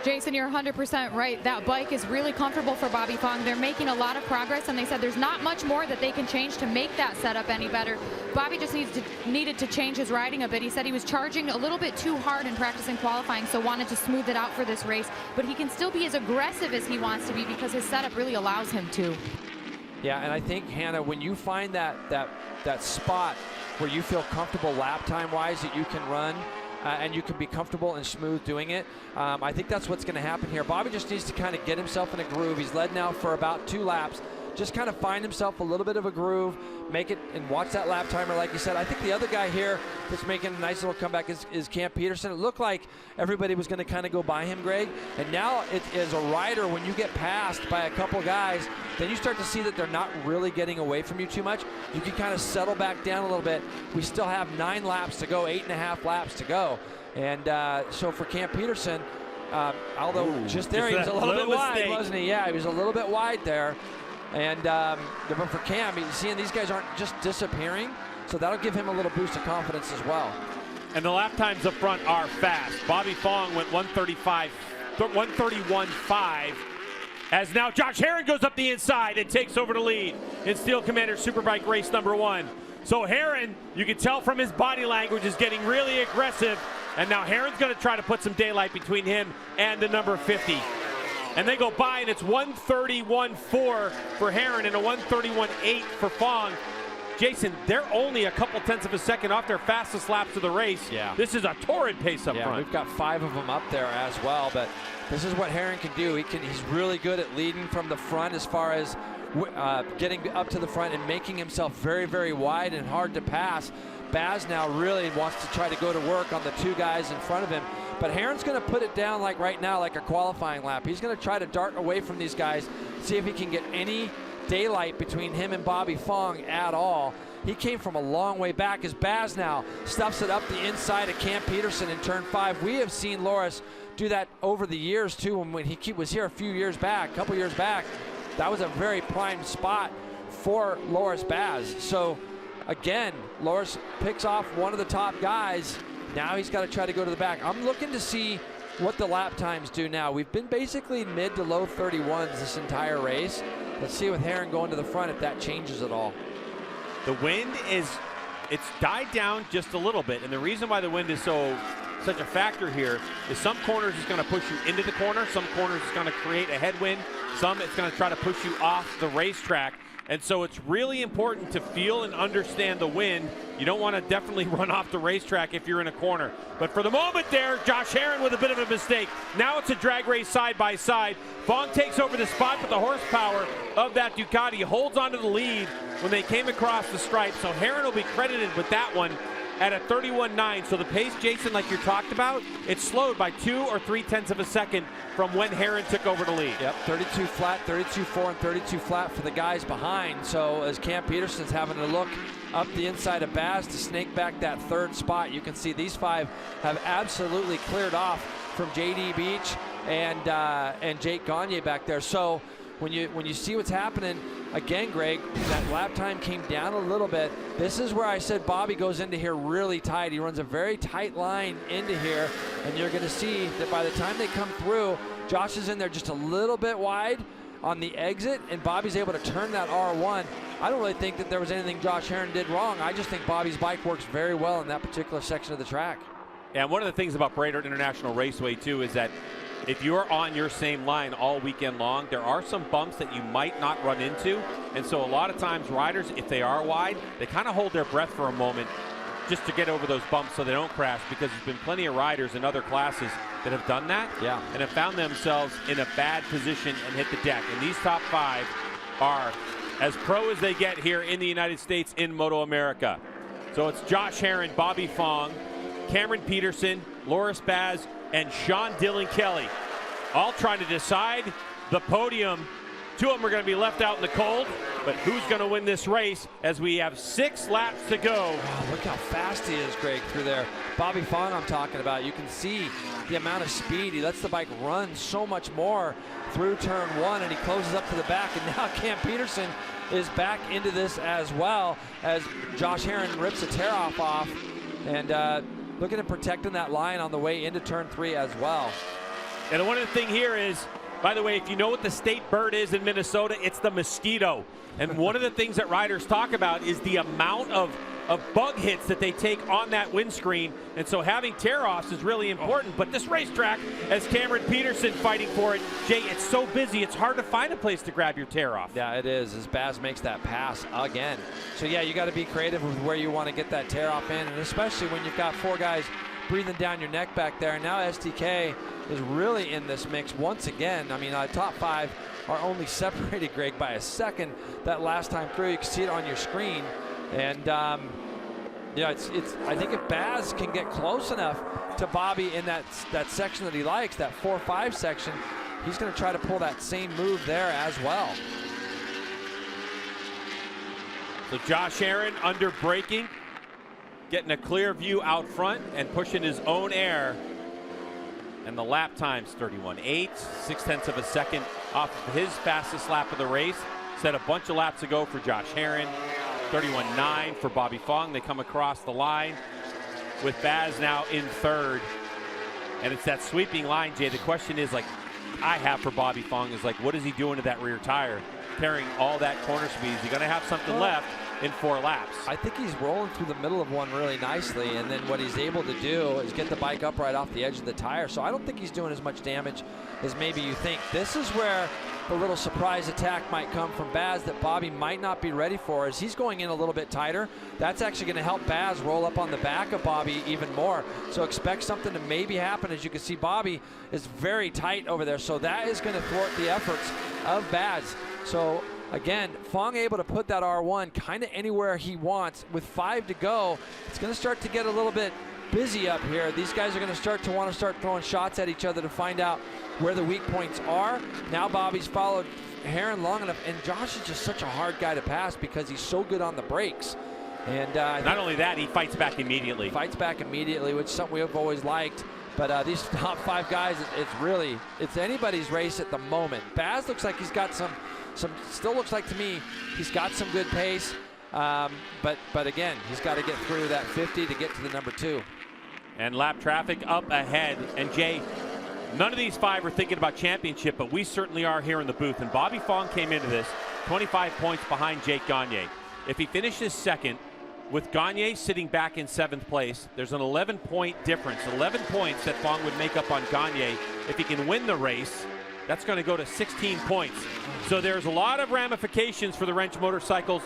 Jason, you're 100% right. That bike is really comfortable for Bobby Fong. They're making a lot of progress, and they said there's not much more that they can change to make that setup any better. Bobby just needed to change his riding a bit. He said he was charging a little bit too hard in practice and qualifying, so wanted to smooth it out for this race. But he can still be as aggressive as he wants to be because his setup really allows him to. Yeah, and I think, Hannah, when you find that spot where you feel comfortable lap time-wise that you can run, and you can be comfortable and smooth doing it. I think that's what's going to happen here. Bobby just needs to kind of get himself in a groove. He's led now for about 2 laps. Just kind of find himself a little bit of a groove, make it, and watch that lap timer like you said. I think the other guy here that's making a nice little comeback is Cam Peterson. It looked like everybody was going to kind of go by him, Greg. And now it is a rider, when you get passed by a couple guys, then you start to see that they're not really getting away from you too much. You can kind of settle back down a little bit. We still have 9 laps to go, 8.5 laps to go. And so for Cam Peterson, although just there he was a little bit wide, wasn't he? Yeah, he was a little bit wide there. And but for Cam, you're seeing these guys aren't just disappearing, so that'll give him a little boost of confidence as well. And the lap times up front are fast. Bobby Fong went 131.5, as now Josh Herrin goes up the inside and takes over the lead in Steel Commander Superbike race number 1. So Herrin, you can tell from his body language, is getting really aggressive, and now Herrin's going to try to put some daylight between him and the number 50. And they go by, and it's 131.4 for Herrin and a 131.8 for Fong. Jason, they're only a couple tenths of a second off their fastest laps of the race. Yeah. This is a torrid pace up front. We've got 5 of them up there as well, but this is what Herrin can do. He's really good at leading from the front as far as getting up to the front and making himself very, very wide and hard to pass. Baz now really wants to try to go to work on the 2 guys in front of him. But Herrin's going to put it down like right now, like a qualifying lap. He's going to try to dart away from these guys, see if he can get any daylight between him and Bobby Fong at all. He came from a long way back as Baz now stuffs it up the inside of Cam Peterson in turn 5. We have seen Loris do that over the years too. When he was here a couple years back, that was a very prime spot for Loris Baz. So again, Loris picks off one of the top guys. Now he's got to try to go to the back. I'm looking to see what the lap times do now. We've been basically mid to low 31s this entire race. Let's see with Herrin going to the front if that changes at all. The wind it's died down just a little bit, and the reason why the wind is such a factor here is some corners is going to push you into the corner, some corners is going to create a headwind, some it's going to try to push you off the racetrack. And so it's really important to feel and understand the wind. You don't want to definitely run off the racetrack if you're in a corner. But for the moment there, Josh Herrin with a bit of a mistake. Now it's a drag race side by side. Fong takes over the spot, but the horsepower of that Ducati holds onto the lead when they came across the stripe. So Herrin will be credited with that one at a 31.9. So the pace, Jason, like you talked about, it's slowed by 2 or 3 tenths of a second from when Herrin took over the lead. Yep, 32 flat, 32.4, and 32 flat for the guys behind. So as Cam Peterson's having to look up the inside of Baz to snake back that 3rd spot, you can see these 5 have absolutely cleared off from JD Beach and Jake Gagne back there. So when you see what's happening, again, Greg, that lap time came down a little bit. This is where I said Bobby goes into here really tight. He runs a very tight line into here, and you're going to see that by the time they come through, Josh is in there just a little bit wide on the exit, and Bobby's able to turn that R1. I don't really think that there was anything Josh Herrin did wrong. I just think Bobby's bike works very well in that particular section of the track. And one of the things about Brainerd International Raceway, too, is that if you're on your same line all weekend long, there are some bumps that you might not run into. And so a lot of times riders, if they are wide, they kind of hold their breath for a moment just to get over those bumps so they don't crash, because there's been plenty of riders in other classes that have done that and have found themselves in a bad position and hit the deck. And these top 5 are as pro as they get here in the United States in MotoAmerica. So it's Josh Herrin, Bobby Fong, Cameron Peterson, Loris Baz, and Sean Dillon Kelly, all trying to decide the podium. 2 of them are going to be left out in the cold, but who's going to win this race as we have 6 laps to go? Oh, look how fast he is, Greg, through there. Bobby Fong I'm talking about. You can see the amount of speed. He lets the bike run so much more through turn 1, and he closes up to the back, and now Cam Peterson is back into this as well as Josh Herrin rips a tear-off and looking at protecting that line on the way into turn 3 as well. And one of the thing here is, by the way, if you know what the state bird is in Minnesota, it's the mosquito. And one of the things that riders talk about is the amount of bug hits that they take on that windscreen. And so having tear-offs is really important. But this racetrack, as Cameron Peterson fighting for it, Jay, it's so busy, it's hard to find a place to grab your tear-off. Yeah, it is, as Baz makes that pass again. So yeah, you got to be creative with where you want to get that tear-off in, and especially when you've got 4 guys breathing down your neck back there. And now SDK is really in this mix once again. I mean, top 5 are only separated, Greg, by a second that last time through. You can see it on your screen. And yeah, it's I think if Baz can get close enough to Bobby in that section that he likes, that 4-5 section, he's going to try to pull that same move there as well. So Josh Herron under braking, getting a clear view out front and pushing his own air. And the lap time's 31.8, 0.6 of a second off of his fastest lap of the race. Set a bunch of laps ago for Josh Herron. 31.9 for Bobby Fong. They come across the line with Baz now in 3rd. And it's that sweeping line, Jay. The question is, like, I have for Bobby Fong is, like, what is he doing to that rear tire? Carrying all that corner speed. Is he going to have something left in 4 laps? I think he's rolling through the middle of one really nicely, and then what he's able to do is get the bike up right off the edge of the tire. So I don't think he's doing as much damage as maybe you think. This is where the little surprise attack might come from Baz that Bobby might not be ready for, as he's going in a little bit tighter. That's actually going to help Baz roll up on the back of Bobby even more. So expect something to maybe happen. As you can see, Bobby is very tight over there, so that is going to thwart the efforts of Baz. So again, Fong able to put that R1 kind of anywhere he wants. With 5 to go, it's going to start to get a little bit busy up here. These guys are going to want to start throwing shots at each other to find out where the weak points are. Now Bobby's followed Herron long enough, and Josh is just such a hard guy to pass because he's so good on the brakes. And not only that, he fights back immediately. Which is something we've always liked. But these top 5 guys, it's anybody's race at the moment. Baz looks like he's got still looks like to me he's got some good pace. But again, he's got to get through that 50 to get to the number 2. And lap traffic up ahead. And Jay, none of these 5 are thinking about championship, but we certainly are here in the booth. And Bobby Fong came into this 25 points behind Jake Gagne. If he finishes 2nd, with Gagne sitting back in 7th place, there's an 11-point difference. 11 points that Fong would make up on Gagne. If he can win the race, that's going to go to 16 points. So there's a lot of ramifications for the Wrench Motorcycles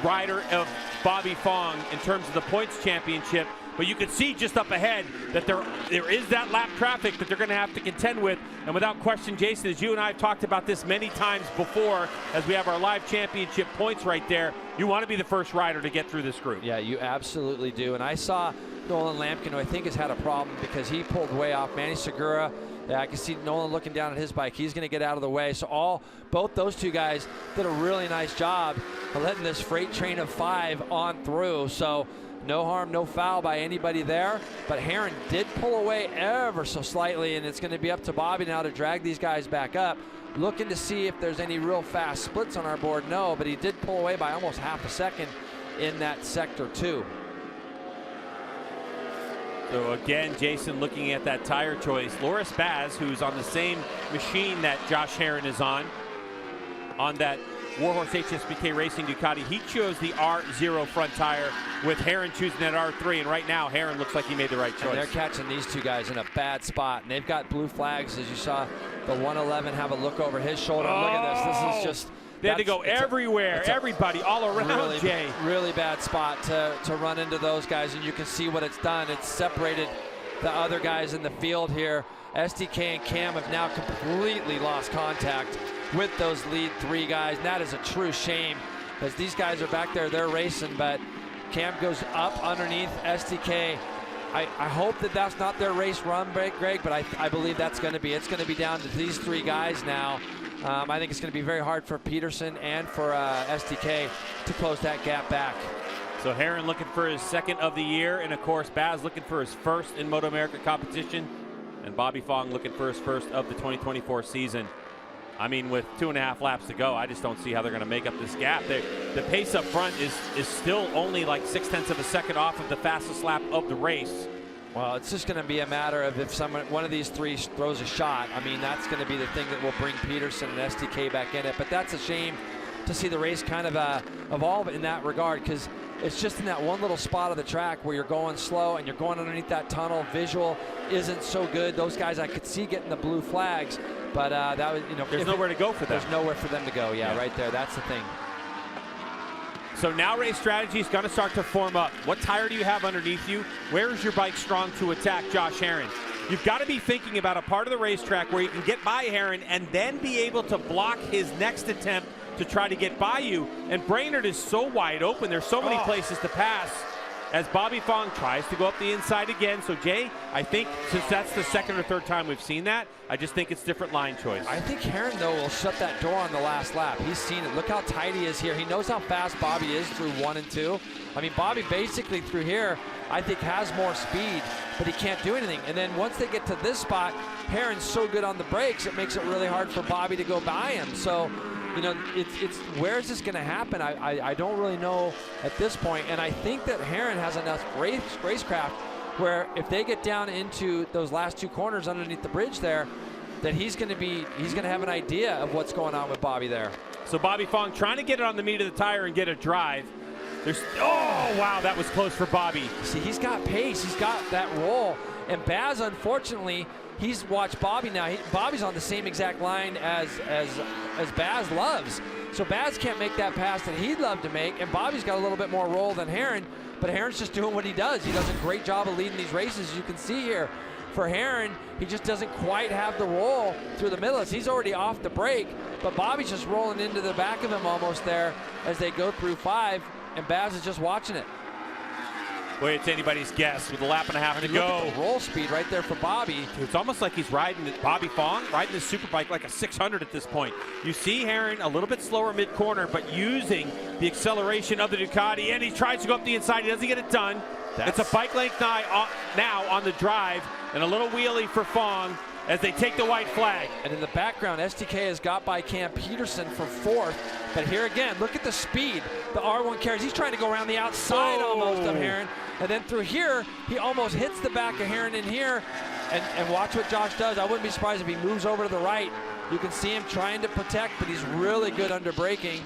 rider of Bobby Fong in terms of the points championship. But you can see just up ahead that there is that lap traffic that they're going to have to contend with. And without question, Jason, as you and I have talked about this many times before, as we have our live championship points right there, you want to be the first rider to get through this group. Yeah, you absolutely do. And I saw Nolan Lampkin, who I think has had a problem because he pulled way off. Manny Segura, yeah, I can see Nolan looking down at his bike. He's going to get out of the way. So both those 2 guys did a really nice job of letting this freight train of 5 on through. So no harm, no foul by anybody there. But Herron did pull away ever so slightly, and it's going to be up to Bobby now to drag these guys back up. Looking to see if there's any real fast splits on our board. No, but he did pull away by almost half a second in that sector 2. So again, Jason, looking at that tire choice, Loris Baz, who's on the same machine that Josh Herron is on that Warhorse HSBK Racing Ducati, he chose the R0 front tire, with Herron choosing that R3, and right now Herron looks like he made the right choice. And they're catching these 2 guys in a bad spot, and they've got blue flags, as you saw the 111 have a look over his shoulder. Look at this. This is just... They had to go everywhere, everybody, all around, really, Jay. Really bad spot to run into those guys, and you can see what it's done. It's separated the other guys in the field here. SDK and Cam have now completely lost contact with those lead 3 guys. And that is a true shame, as these guys are back there, they're racing, but Cam goes up underneath SDK. I hope that that's not their race run break, Greg, but I believe that's going to be. It's going to be down to these 3 guys now. I think it's going to be very hard for Peterson and for SDK to close that gap back. So Herron looking for his 2nd of the year, and of course Baz looking for his 1st in MotoAmerica competition, and Bobby Fong looking for his 1st of the 2024 season. I mean, with 2.5 laps to go, I just don't see how they're going to make up this gap. The pace up front is still only like 0.6 of a second off of the fastest lap of the race. Well, it's just going to be a matter of if one of these three throws a shot. I mean, that's going to be the thing that will bring Peterson and STK back in it. But that's a shame to see the race kind of evolve in that regard, because it's just in that one little spot of the track where you're going slow and you're going underneath that tunnel. Visual isn't so good. Those guys I could see getting the blue flags, but that was, you know, there's nowhere to go for them. There's nowhere for them to go. Yeah, right there. That's the thing. So now race strategy is going to start to form up. What tire do you have underneath you? Where is your bike strong to attack Josh Herrin? You've got to be thinking about a part of the racetrack where you can get by Herrin and then be able to block his next attempt to try to get by you. And Brainerd is so wide open. There's so many places to pass as Bobby Fong tries to go up the inside again. So, Jay, I think since that's the second or third time we've seen that, I just think it's different line choice. I think Herrin, though, will shut that door on the last lap. He's seen it. Look how tight he is here. He knows how fast Bobby is through 1 and 2. I mean, Bobby basically through here, I think, has more speed, but he can't do anything. And then once they get to this spot, Herrin's so good on the brakes, it makes it really hard for Bobby to go by him. So, you know, it's where is this going to happen? I don't really know at this point. And I think that Herrin has enough racecraft where if they get down into those last 2 corners underneath the bridge there, that he's going to have an idea of what's going on with Bobby there. So Bobby Fong trying to get it on the meat of the tire and get a drive. Oh, wow, that was close for Bobby. See, he's got pace. He's got that roll. And Baz, unfortunately, he's watched Bobby now. Bobby's on the same exact line as Baz loves. So Baz can't make that pass that he'd love to make, and Bobby's got a little bit more roll than Herrin, but Herrin's just doing what he does. He does a great job of leading these races. You can see here, for Herrin, he just doesn't quite have the roll through the middle. He's already off the brake, but Bobby's just rolling into the back of him almost there as they go through 5, and Baz is just watching it. Boy, it's anybody's guess with a lap and a half to go. Look at the roll speed right there for Bobby. It's almost like he's riding Bobby Fong, riding his Superbike like a 600 at this point. You see Herrin a little bit slower mid-corner, but using the acceleration of the Ducati, and he tries to go up the inside. He doesn't get it done. It's a bike length now on the drive, and a little wheelie for Fong as they take the white flag. And in the background, STK has got by Cam Peterson for 4th. But here again, look at the speed the R1 carries. He's trying to go around the outside almost of Herrin. And then through here, he almost hits the back of Herrin in here. And watch what Josh does. I wouldn't be surprised if he moves over to the right. You can see him trying to protect, but he's really good under braking.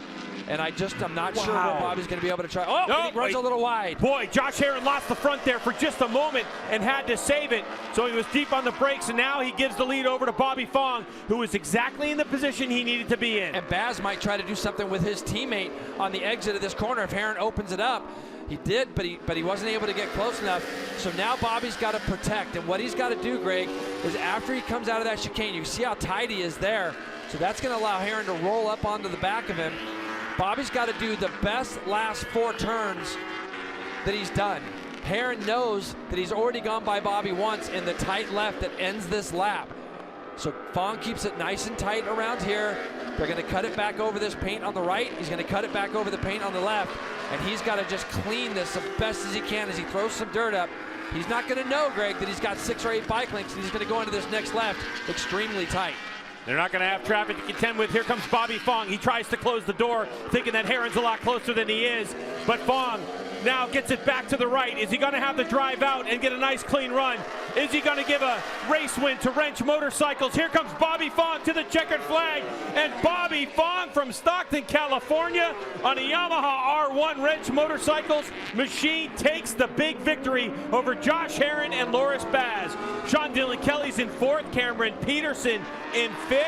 And I'm not sure what Bobby's going to be able to try. Oh, no, he runs a little wide. Boy, Josh Herrin lost the front there for just a moment and had to save it. So he was deep on the brakes, and now he gives the lead over to Bobby Fong, who was exactly in the position he needed to be in. And Baz might try to do something with his teammate on the exit of this corner if Herrin opens it up. He did, but he wasn't able to get close enough. So now Bobby's got to protect. And what he's got to do, Greg, is after he comes out of that chicane, you see how tight he is there. So that's going to allow Herrin to roll up onto the back of him. Bobby's got to do the best last 4 turns that he's done. Herrin knows that he's already gone by Bobby once in the tight left that ends this lap. So Fong keeps it nice and tight around here. They're going to cut it back over this paint on the right. He's going to cut it back over the paint on the left. And he's got to just clean this as best as he can as he throws some dirt up. He's not going to know, Greg, that he's got 6 or 8 bike links, and he's going to go into this next left extremely tight. They're not going to have traffic to contend with. Here comes Bobby Fong. He tries to close the door, thinking that Herrin's a lot closer than he is. But Fong now gets it back to the right. Is he going to have the drive out and get a nice clean run? Is he going to give a race win to Wrench Motorcycles? Here comes Bobby Fong to the checkered flag. And Bobby Fong from Stockton, California on a Yamaha R1 Wrench Motorcycles machine takes the big victory over Josh Herrin and Loris Baz. Sean Dillon Kelly's in 4th, Cameron Peterson in 5th.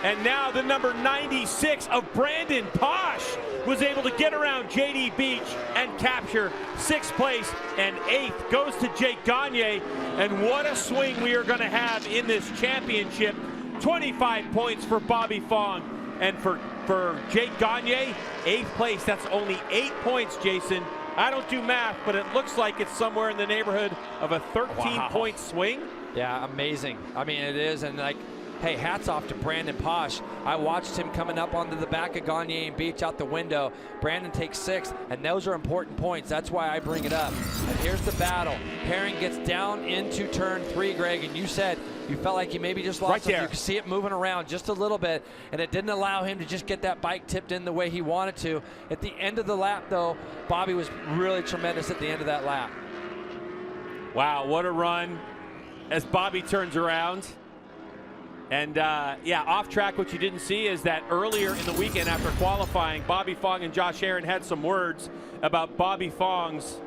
And now the number 96 of Brandon Posh was able to get around JD Beach and capture 6th place, and 8th goes to Jake Gagne. And what a swing we are going to have in this championship. 25 points for Bobby Fong, and for Jake Gagne, 8th place. That's only 8 points, Jason. I don't do math, but it looks like it's somewhere in the neighborhood of a 13-point swing. Yeah, amazing. I mean, it is, and like, hey, hats off to Brandon Posh. I watched him coming up onto the back of Gagne and Beach out the window. Brandon takes 6th, and those are important points. That's why I bring it up. And here's the battle. Herrin gets down into turn 3, Greg, and you said you felt like he maybe just lost right there. You could see it moving around just a little bit, and it didn't allow him to just get that bike tipped in the way he wanted to. At the end of the lap, though, Bobby was really tremendous at the end of that lap. Wow, what a run as Bobby turns around. And yeah, off track, what you didn't see is that earlier in the weekend after qualifying, Bobby Fong and Josh Herrin had some words about Bobby Fong's,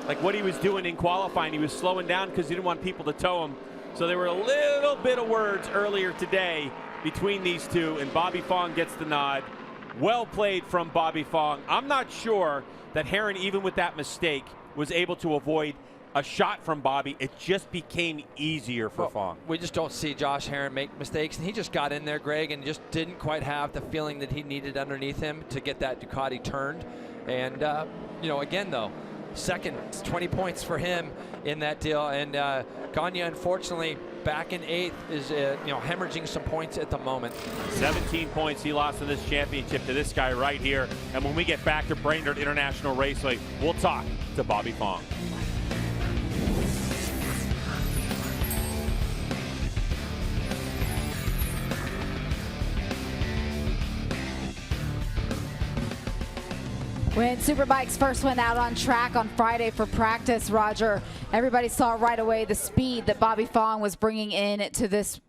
like what he was doing in qualifying. He was slowing down because he didn't want people to tow him. So there were a little bit of words earlier today between these two, and Bobby Fong gets the nod. Well played from Bobby Fong. I'm not sure that Herrin, even with that mistake, was able to avoid a shot from Bobby. It just became easier for Fong. We just don't see Josh Herrin make mistakes, and he just got in there, Greg, and just didn't quite have the feeling that he needed underneath him to get that Ducati turned. And you know, again though, second, 20 points for him in that deal. And Gagne, unfortunately, back in 8th, is you know, hemorrhaging some points at the moment. 17 points he lost in this championship to this guy right here. And when we get back to Brainerd International Raceway, we'll talk to Bobby Fong. When Superbikes first went out on track on Friday for practice, Roger, everybody saw right away the speed that Bobby Fong was bringing in to this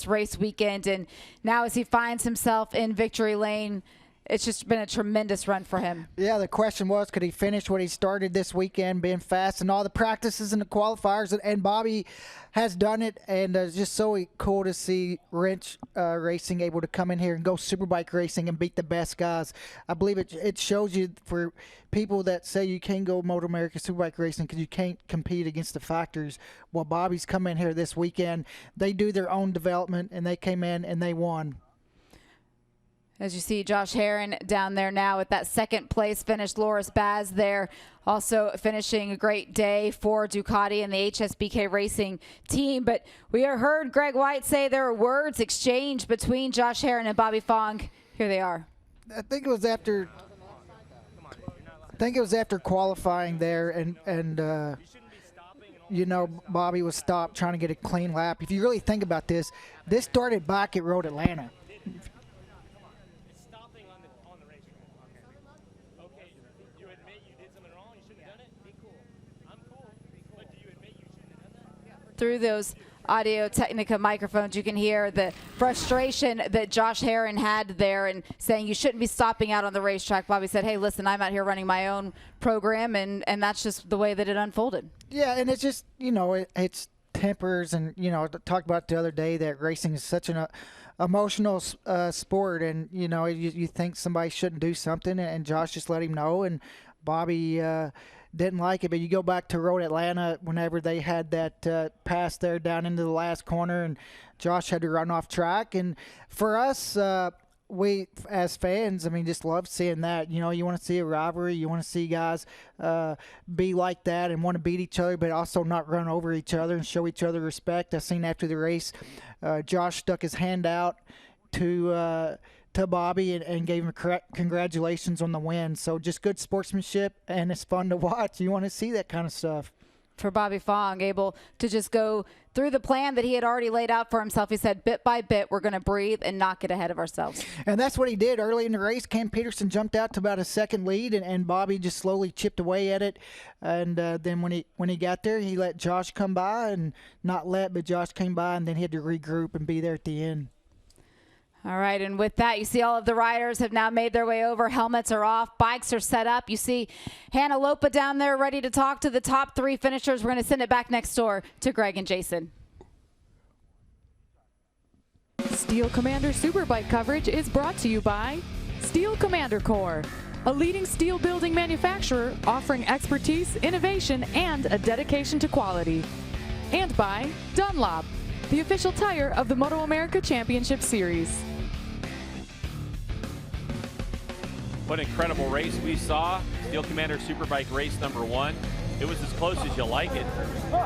race weekend. And now as he finds himself in victory lane, it's just been a tremendous run for him. Yeah, the question was, could he finish what he started this weekend, being fast in all the practices and the qualifiers? And Bobby has done it, and it's just so cool to see Wrench Racing able to come in here and go Superbike racing and beat the best guys. I believe it shows you, for people that say you can't go MotoAmerica Superbike racing because you can't compete against the factors. Well, Bobby's come in here this weekend. They do their own development, and they came in and they won. As you see Josh Herrin down there now with that second place finish. Loris Baz there also finishing a great day for Ducati and the HSBK Racing team. But we heard Greg White say there were words exchanged between Josh Herrin and Bobby Fong. Here they are. I think it was after qualifying there, and you know, Bobby was stopped trying to get a clean lap. If you really think about this started back at Road Atlanta. Through those Audio Technica microphones, you can hear the frustration that Josh Herrin had there and saying you shouldn't be stopping out on the racetrack. Bobby said, hey, listen, I'm out here running my own program, and that's just the way that it unfolded. Yeah, and it's just, you know, it's tempers, and, you know, talked about the other day that racing is such an emotional sport, and, you know, you think somebody shouldn't do something, and Josh just let him know, and Bobby didn't like it. But you go back to Road Atlanta whenever they had that pass there down into the last corner, and Josh had to run off track. And for us, we as fans, I mean, just love seeing that. You know, you want to see a rivalry. You want to see guys be like that and want to beat each other, but also not run over each other and show each other respect. I seen after the race, Josh stuck his hand out to Bobby and gave him congratulations on the win. So just good sportsmanship, and it's fun to watch. You want to see that kind of stuff. For Bobby Fong, able to just go through the plan that he had already laid out for himself. He said, bit by bit, we're going to breathe and not get ahead of ourselves. And that's what he did early in the race. Cam Peterson jumped out to about a second lead, and Bobby just slowly chipped away at it. And then when he got there, he let Josh come by, and but Josh came by, and then he had to regroup and be there at the end. All right, and with that, you see all of the riders have now made their way over. Helmets are off. Bikes are set up. You see Hannah Lopa down there ready to talk to the top 3 finishers. We're going to send it back next door to Greg and Jason. Steel Commander Superbike coverage is brought to you by Steel Commander Corps, a leading steel building manufacturer offering expertise, innovation, and a dedication to quality. And by Dunlop, the official tire of the MotoAmerica Championship Series. What an incredible race we saw. Steel Commander Superbike race number 1. It was as close as you like it.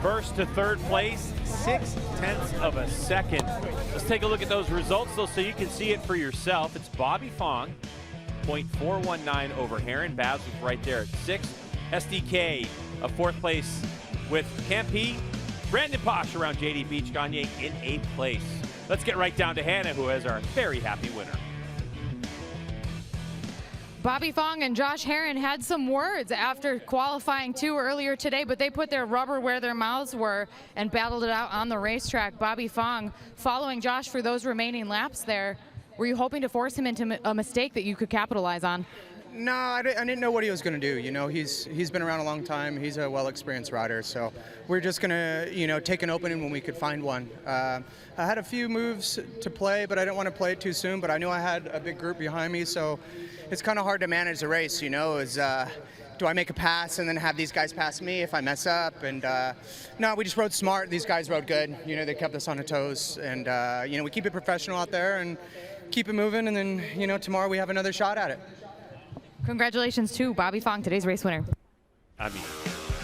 First to third place, 0.6 of a second. Let's take a look at those results though, so you can see it for yourself. It's Bobby Fong, 0.419 over Herrin. Baz was right there at 6th. SDK, a 4th place with Campi. Brandon Posh around JD Beach, Gagne in 8th place. Let's get right down to Hannah, who is our very happy winner. Bobby Fong and Josh Herron had some words after qualifying too earlier today, but they put their rubber where their mouths were and battled it out on the racetrack. Bobby Fong following Josh for those remaining laps there. Were you hoping to force him into a mistake that you could capitalize on? No, I didn't know what he was going to do. You know, he's been around a long time. He's a well-experienced rider, so we're just going to, you know, take an opening when we could find one. I had a few moves to play, but I didn't want to play it too soon. But I knew I had a big group behind me, so it's kind of hard to manage the race. You know, do I make a pass and then have these guys pass me if I mess up? And no, we just rode smart. These guys rode good. You know, they kept us on our toes, and you know, we keep it professional out there and keep it moving. And then, you know, tomorrow we have another shot at it. Congratulations to Bobby Fong, today's race winner. I mean,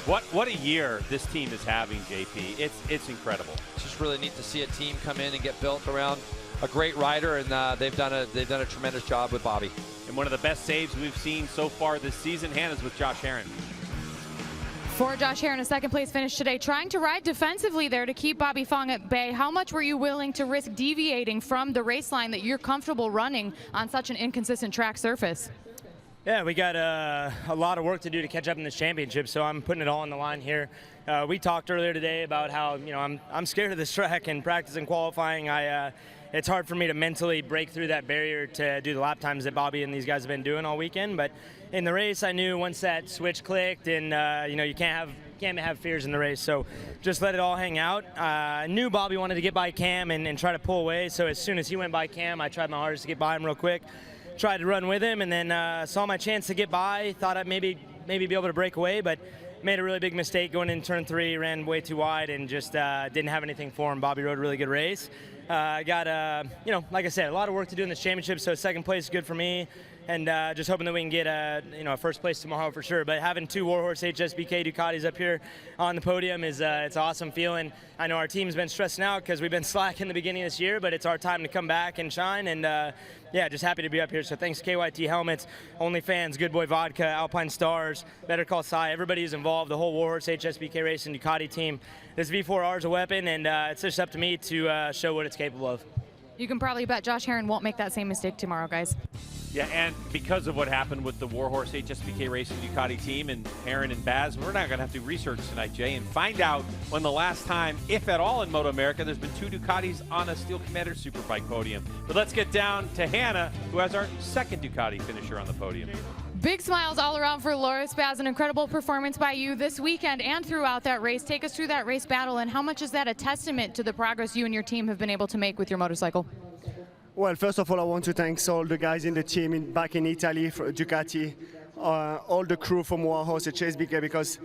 what a year this team is having, JP. It's incredible. It's just really neat to see a team come in and get built around a great rider, and they've done a tremendous job with Bobby. And one of the best saves we've seen so far this season, Hannah's with Josh Herron. For Josh Herron, a second place finish today, trying to ride defensively there to keep Bobby Fong at bay. How much were you willing to risk deviating from the race line that you're comfortable running on such an inconsistent track surface? Yeah, we got a lot of work to do to catch up in this championship, so I'm putting it all on the line here. We talked earlier today about how, you know, I'm scared of this track, and practice and qualifying, it's hard for me to mentally break through that barrier to do the lap times that Bobby and these guys have been doing all weekend. But in the race, I knew once that switch clicked, and you know, you can't have fears in the race, so just let it all hang out. I knew Bobby wanted to get by Cam and try to pull away, so as soon as he went by Cam, I tried my hardest to get by him real quick. Tried to run with him, and then saw my chance to get by. Thought I'd maybe be able to break away, but made a really big mistake going in turn 3. Ran way too wide and just didn't have anything for him. Bobby rode a really good race. Got you know, like I said, a lot of work to do in this championship. So second place is good for me, and just hoping that we can get a first place tomorrow for sure. But having 2 Warhorse HSBK Ducatis up here on the podium is it's an awesome feeling. I know our team's been stressing out because we've been slack in the beginning of this year, but it's our time to come back and shine. And yeah, just happy to be up here. So thanks to KYT Helmets, OnlyFans, Good Boy Vodka, Alpine Stars, Better Call Sai. Everybody who's involved, the whole Warhorse HSBK Racing Ducati team. This V4R is a weapon, and it's just up to me to show what it's capable of. You can probably bet Josh Herron won't make that same mistake tomorrow, guys. Yeah, and because of what happened with the Warhorse HSBK Racing Ducati team and Herron and Baz, we're not going to have to research tonight, Jay, and find out when the last time, if at all in MotoAmerica, there's been 2 Ducatis on a Steel Commander Superbike podium. But let's get down to Hannah, who has our second Ducati finisher on the podium. Big smiles all around for Loris Baz. An incredible performance by you this weekend and throughout that race. Take us through that race battle, and how much is that a testament to the progress you and your team have been able to make with your motorcycle? Well, first of all, I want to thank all the guys in the team back in Italy for Ducati, all the crew from Warhorse at HSBK, because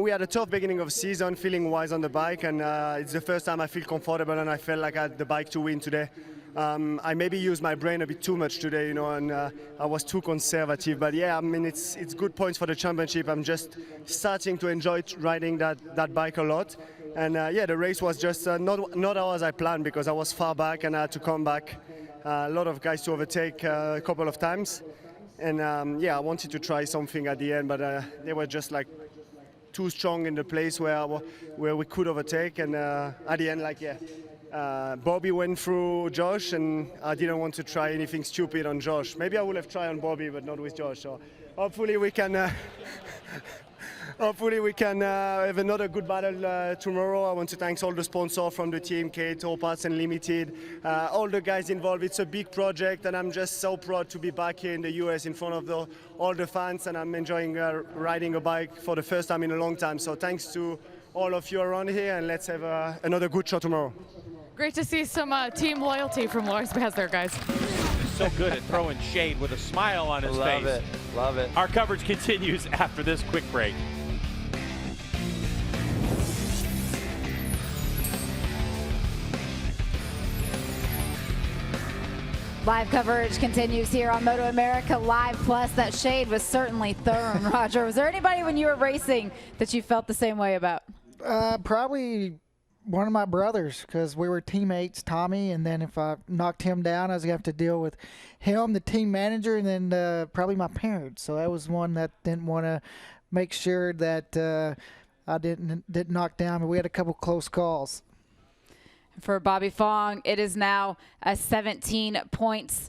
we had a tough beginning of season, feeling-wise on the bike, and it's the first time I feel comfortable and I felt like I had the bike to win today. I maybe used my brain a bit too much today, you know, and I was too conservative. But yeah, I mean, it's good points for the championship. I'm just starting to enjoy riding that bike a lot. And yeah, the race was just not as I planned, because I was far back and I had to come back. A lot of guys to overtake a couple of times. And yeah, I wanted to try something at the end, but they were just like too strong in the place where we could overtake. And at the end, like, yeah, Bobby went through Josh, and I didn't want to try anything stupid on Josh. Maybe I would have tried on Bobby, but not with Josh. So hopefully we can hopefully we can have another good battle tomorrow. I want to thank all the sponsors from the team, Kate, Parts Unlimited, all the guys involved. It's a big project, and I'm just so proud to be back here in the US in front of all the fans, and I'm enjoying riding a bike for the first time in a long time. So thanks to all of you around here, and let's have another good show tomorrow. Great to see some team loyalty from Loris Baz there, guys. He's so good at throwing shade with a smile on his face. Love it, love it. Our coverage continues after this quick break. Live coverage continues here on MotoAmerica Live Plus. That shade was certainly thrown. Roger, was there anybody when you were racing that you felt the same way about? Probably one of my brothers, because we were teammates, Tommy, and then if I knocked him down, I was going to have to deal with him, the team manager, and then probably my parents. So that was one that didn't want to make sure that I didn't knock down, but we had a couple close calls. For Bobby Fong, it is now a 17 points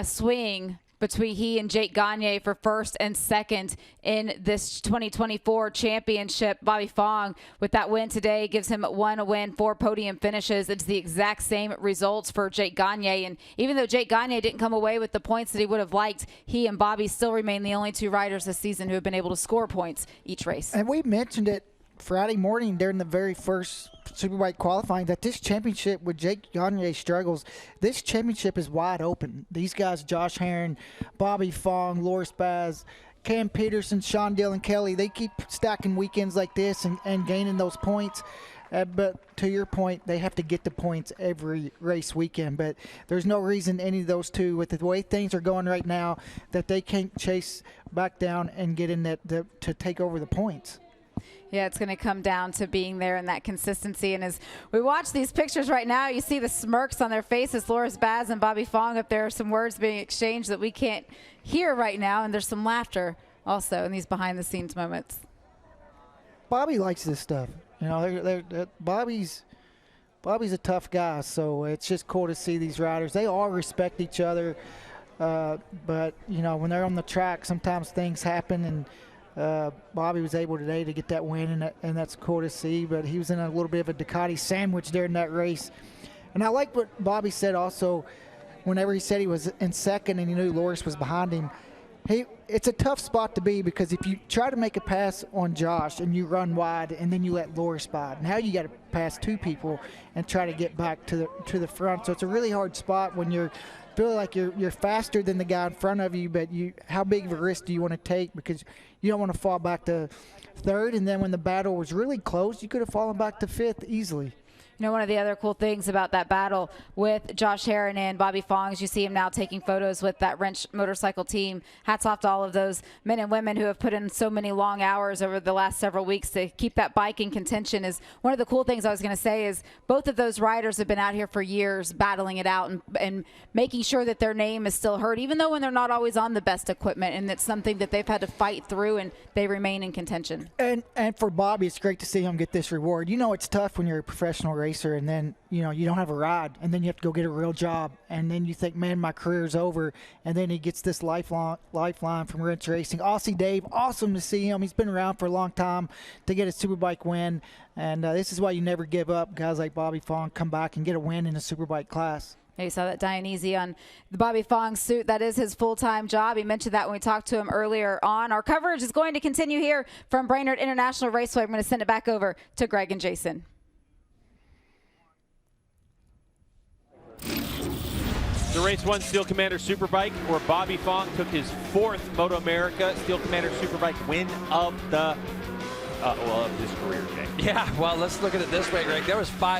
swing between he and Jake Gagne for first and second in this 2024 championship. Bobby Fong, with that win today, gives him 1 win, 4 podium finishes. It's the exact same results for Jake Gagne. And even though Jake Gagne didn't come away with the points that he would have liked, he and Bobby still remain the only 2 riders this season who have been able to score points each race. And we mentioned it Friday morning during the very first Superbike qualifying that this championship with Jake Gagne struggles. This championship is wide open. These guys, Josh Herron, Bobby Fong, Loris Baz, Cam Peterson, Sean Dillon Kelly, they keep stacking weekends like this and gaining those points. But to your point, they have to get the points every race weekend. But there's no reason any of those two, with the way things are going right now, that they can't chase back down and get in that to take over the points. Yeah, it's going to come down to being there and that consistency. And as we watch these pictures right now, you see the smirks on their faces. Loris Baz and Bobby Fong up there, some words being exchanged that we can't hear right now. And there's some laughter also in these behind-the-scenes moments. Bobby likes this stuff. You know, Bobby's a tough guy, so it's just cool to see these riders. They all respect each other. But, you know, when they're on the track, sometimes things happen, and Bobby was able today to get that win, and that's cool to see. But he was in a little bit of a Ducati sandwich during that race. And I like what Bobby said also whenever he said he was in second and he knew Loris was behind him. It's a tough spot to be, because if you try to make a pass on Josh and you run wide and then you let Loris by, now you got to pass 2 people and try to get back to the front. So it's a really hard spot when you're feeling like you're faster than the guy in front of you, but how big of a risk do you want to take, because you don't want to fall back to 3rd, and then when the battle was really close, you could have fallen back to 5th easily. You know, one of the other cool things about that battle with Josh Herron and Bobby Fong is you see him now taking photos with that Wrench motorcycle team. Hats off to all of those men and women who have put in so many long hours over the last several weeks to keep that bike in contention. Is one of the cool things I was going to say is both of those riders have been out here for years battling it out and making sure that their name is still heard, even though when they're not always on the best equipment, and it's something that they've had to fight through, and they remain in contention. And for Bobby, it's great to see him get this reward. You know, it's tough when you're a professional racer and then, you know, you don't have a ride, and then you have to go get a real job, and then you think, man, my career's over, and then he gets this lifeline from Wrench Racing. Aussie Dave, awesome to see him. He's been around for a long time to get a Superbike win, and this is why you never give up. Guys like Bobby Fong come back and get a win in the Superbike class. Yeah, you saw that Dionysi on the Bobby Fong suit. That is his full-time job. He mentioned that when we talked to him earlier on. Our coverage is going to continue here from Brainerd International Raceway. I'm going to send it back over to Greg and Jason. The race 1 Steel Commander Superbike, where Bobby Fong took his 4th MotoAmerica Steel Commander Superbike win of the of his career today. Yeah, well, let's look at it this way, Greg. There was 4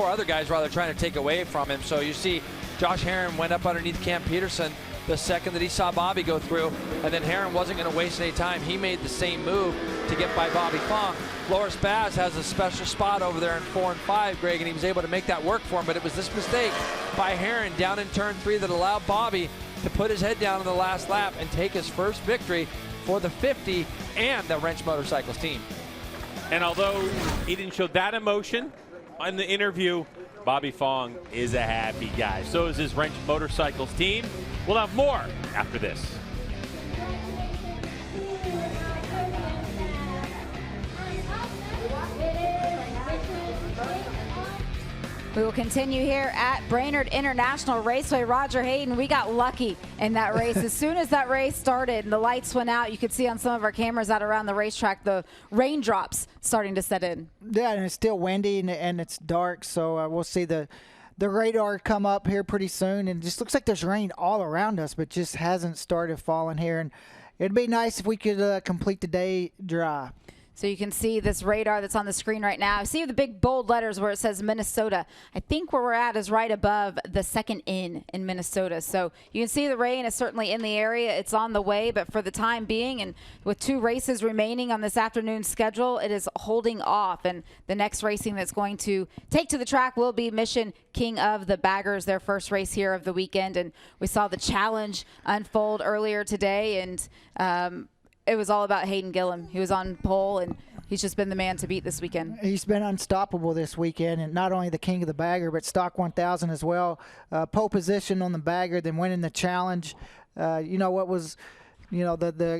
other guys trying to take away from him. So you see Josh Herron went up underneath Cam Peterson the second that he saw Bobby go through, and then Herron wasn't going to waste any time. He made the same move to get by Bobby Fong. Loris Baz has a special spot over there in 4 and 5, Greg, and he was able to make that work for him, but it was this mistake by Herron down in turn 3 that allowed Bobby to put his head down in the last lap and take his first victory for the 50 and the Wrench Motorcycles team. And although he didn't show that emotion in the interview, Bobby Fong is a happy guy. So is his Wrench Motorcycles team. We'll have more after this. We will continue here at Brainerd International Raceway. Roger Hayden, we got lucky in that race. As soon as that race started and the lights went out, you could see on some of our cameras out around the racetrack the raindrops starting to set in. Yeah, and it's still windy and it's dark, so we'll see the radar come up here pretty soon. And it just looks like there's rain all around us, but just hasn't started falling here. And it'd be nice if we could complete the day dry. So you can see this radar that's on the screen right now. See the big bold letters where it says Minnesota. I think where we're at is right above the second in Minnesota. So you can see the rain is certainly in the area. It's on the way, but for the time being, and with 2 races remaining on this afternoon's schedule, it is holding off. And the next racing that's going to take to the track will be Mission King of the Baggers, their first race here of the weekend. And we saw the challenge unfold earlier today, and it was all about Hayden Gillum. He was on pole, and He's just been the man to beat this weekend. He's been unstoppable this weekend, and not only the king of the bagger, but stock 1000 as well. Pole position on the bagger, then winning the challenge. The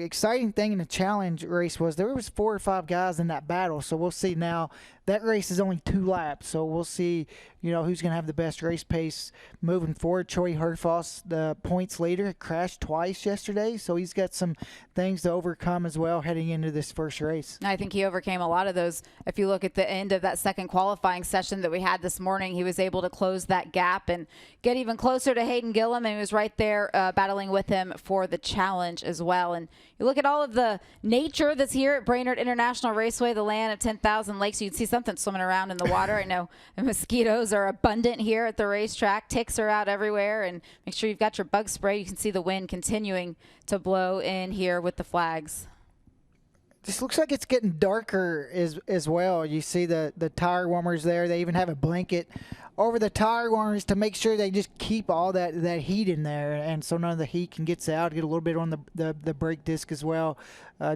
exciting thing in the challenge race was there was 4 or 5 guys in that battle. So we'll see now. That race is only 2 laps, so we'll see, who's going to have the best race pace moving forward. Troy Herfoss, the points leader, crashed twice yesterday, so he's got some things to overcome as well heading into this first race. I think he overcame a lot of those. If you look at the end of that second qualifying session that we had this morning, he was able to close that gap and get even closer to Hayden Gillum, and he was right there battling with him for the challenge as well. And you look at all of the nature that's here at Brainerd International Raceway, the land of 10,000 lakes. You can see something swimming around in the water. I know the mosquitoes are abundant here at the racetrack. Ticks are out everywhere, and make sure you've got your bug spray. You can see the wind continuing to blow in here with the flags. This looks like it's getting darker as well. You see the tire warmers there. They even have a blanket over the tire warmers to make sure they just keep all that heat in there, and so none of the heat can get out. Get a little bit on the brake disc as well.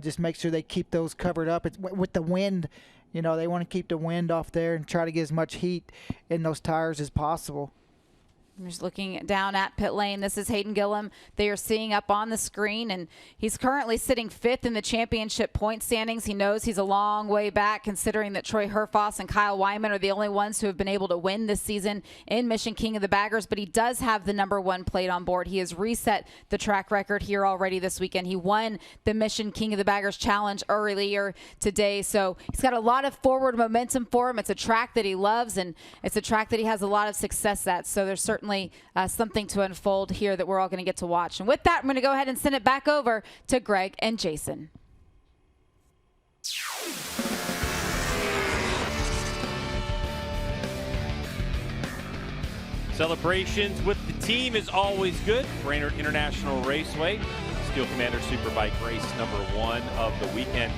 Just make sure they keep those covered up. It's with the wind. They want to keep the wind off there and try to get as much heat in those tires as possible. I'm just looking down at pit lane. This is Hayden Gillum. They are seeing up on the screen, and he's currently sitting 5th in the championship point standings. He knows he's a long way back, considering that Troy Herfoss and Kyle Wyman are the only ones who have been able to win this season in Mission King of the Baggers, but he does have the #1 plate on board. He has reset the track record here already this weekend. He won the Mission King of the Baggers challenge earlier today, so he's got a lot of forward momentum for him. It's a track that he loves, and it's a track that he has a lot of success at, so there's certainly something to unfold here that we're all going to get to watch. And with that, I'm going to go ahead and send it back over to Greg and Jason. Celebrations with the team is always good. Brainerd International Raceway, Steel Commander Superbike race #1 of the weekend.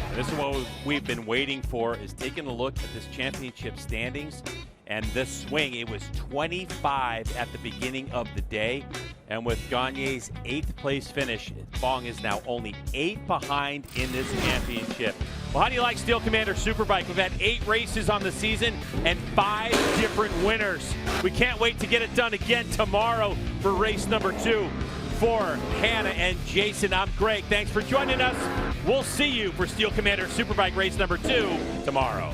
And this is what we've been waiting for, is taking a look at this championship standings. And this swing, it was 25 at the beginning of the day. And with Gagne's 8th place finish, Fong is now only 8 behind in this championship. Well, how do you like Steel Commander Superbike? We've had 8 races on the season and 5 different winners. We can't wait to get it done again tomorrow for race #2. For Hannah and Jason, I'm Greg. Thanks for joining us. We'll see you for Steel Commander Superbike race #2 tomorrow.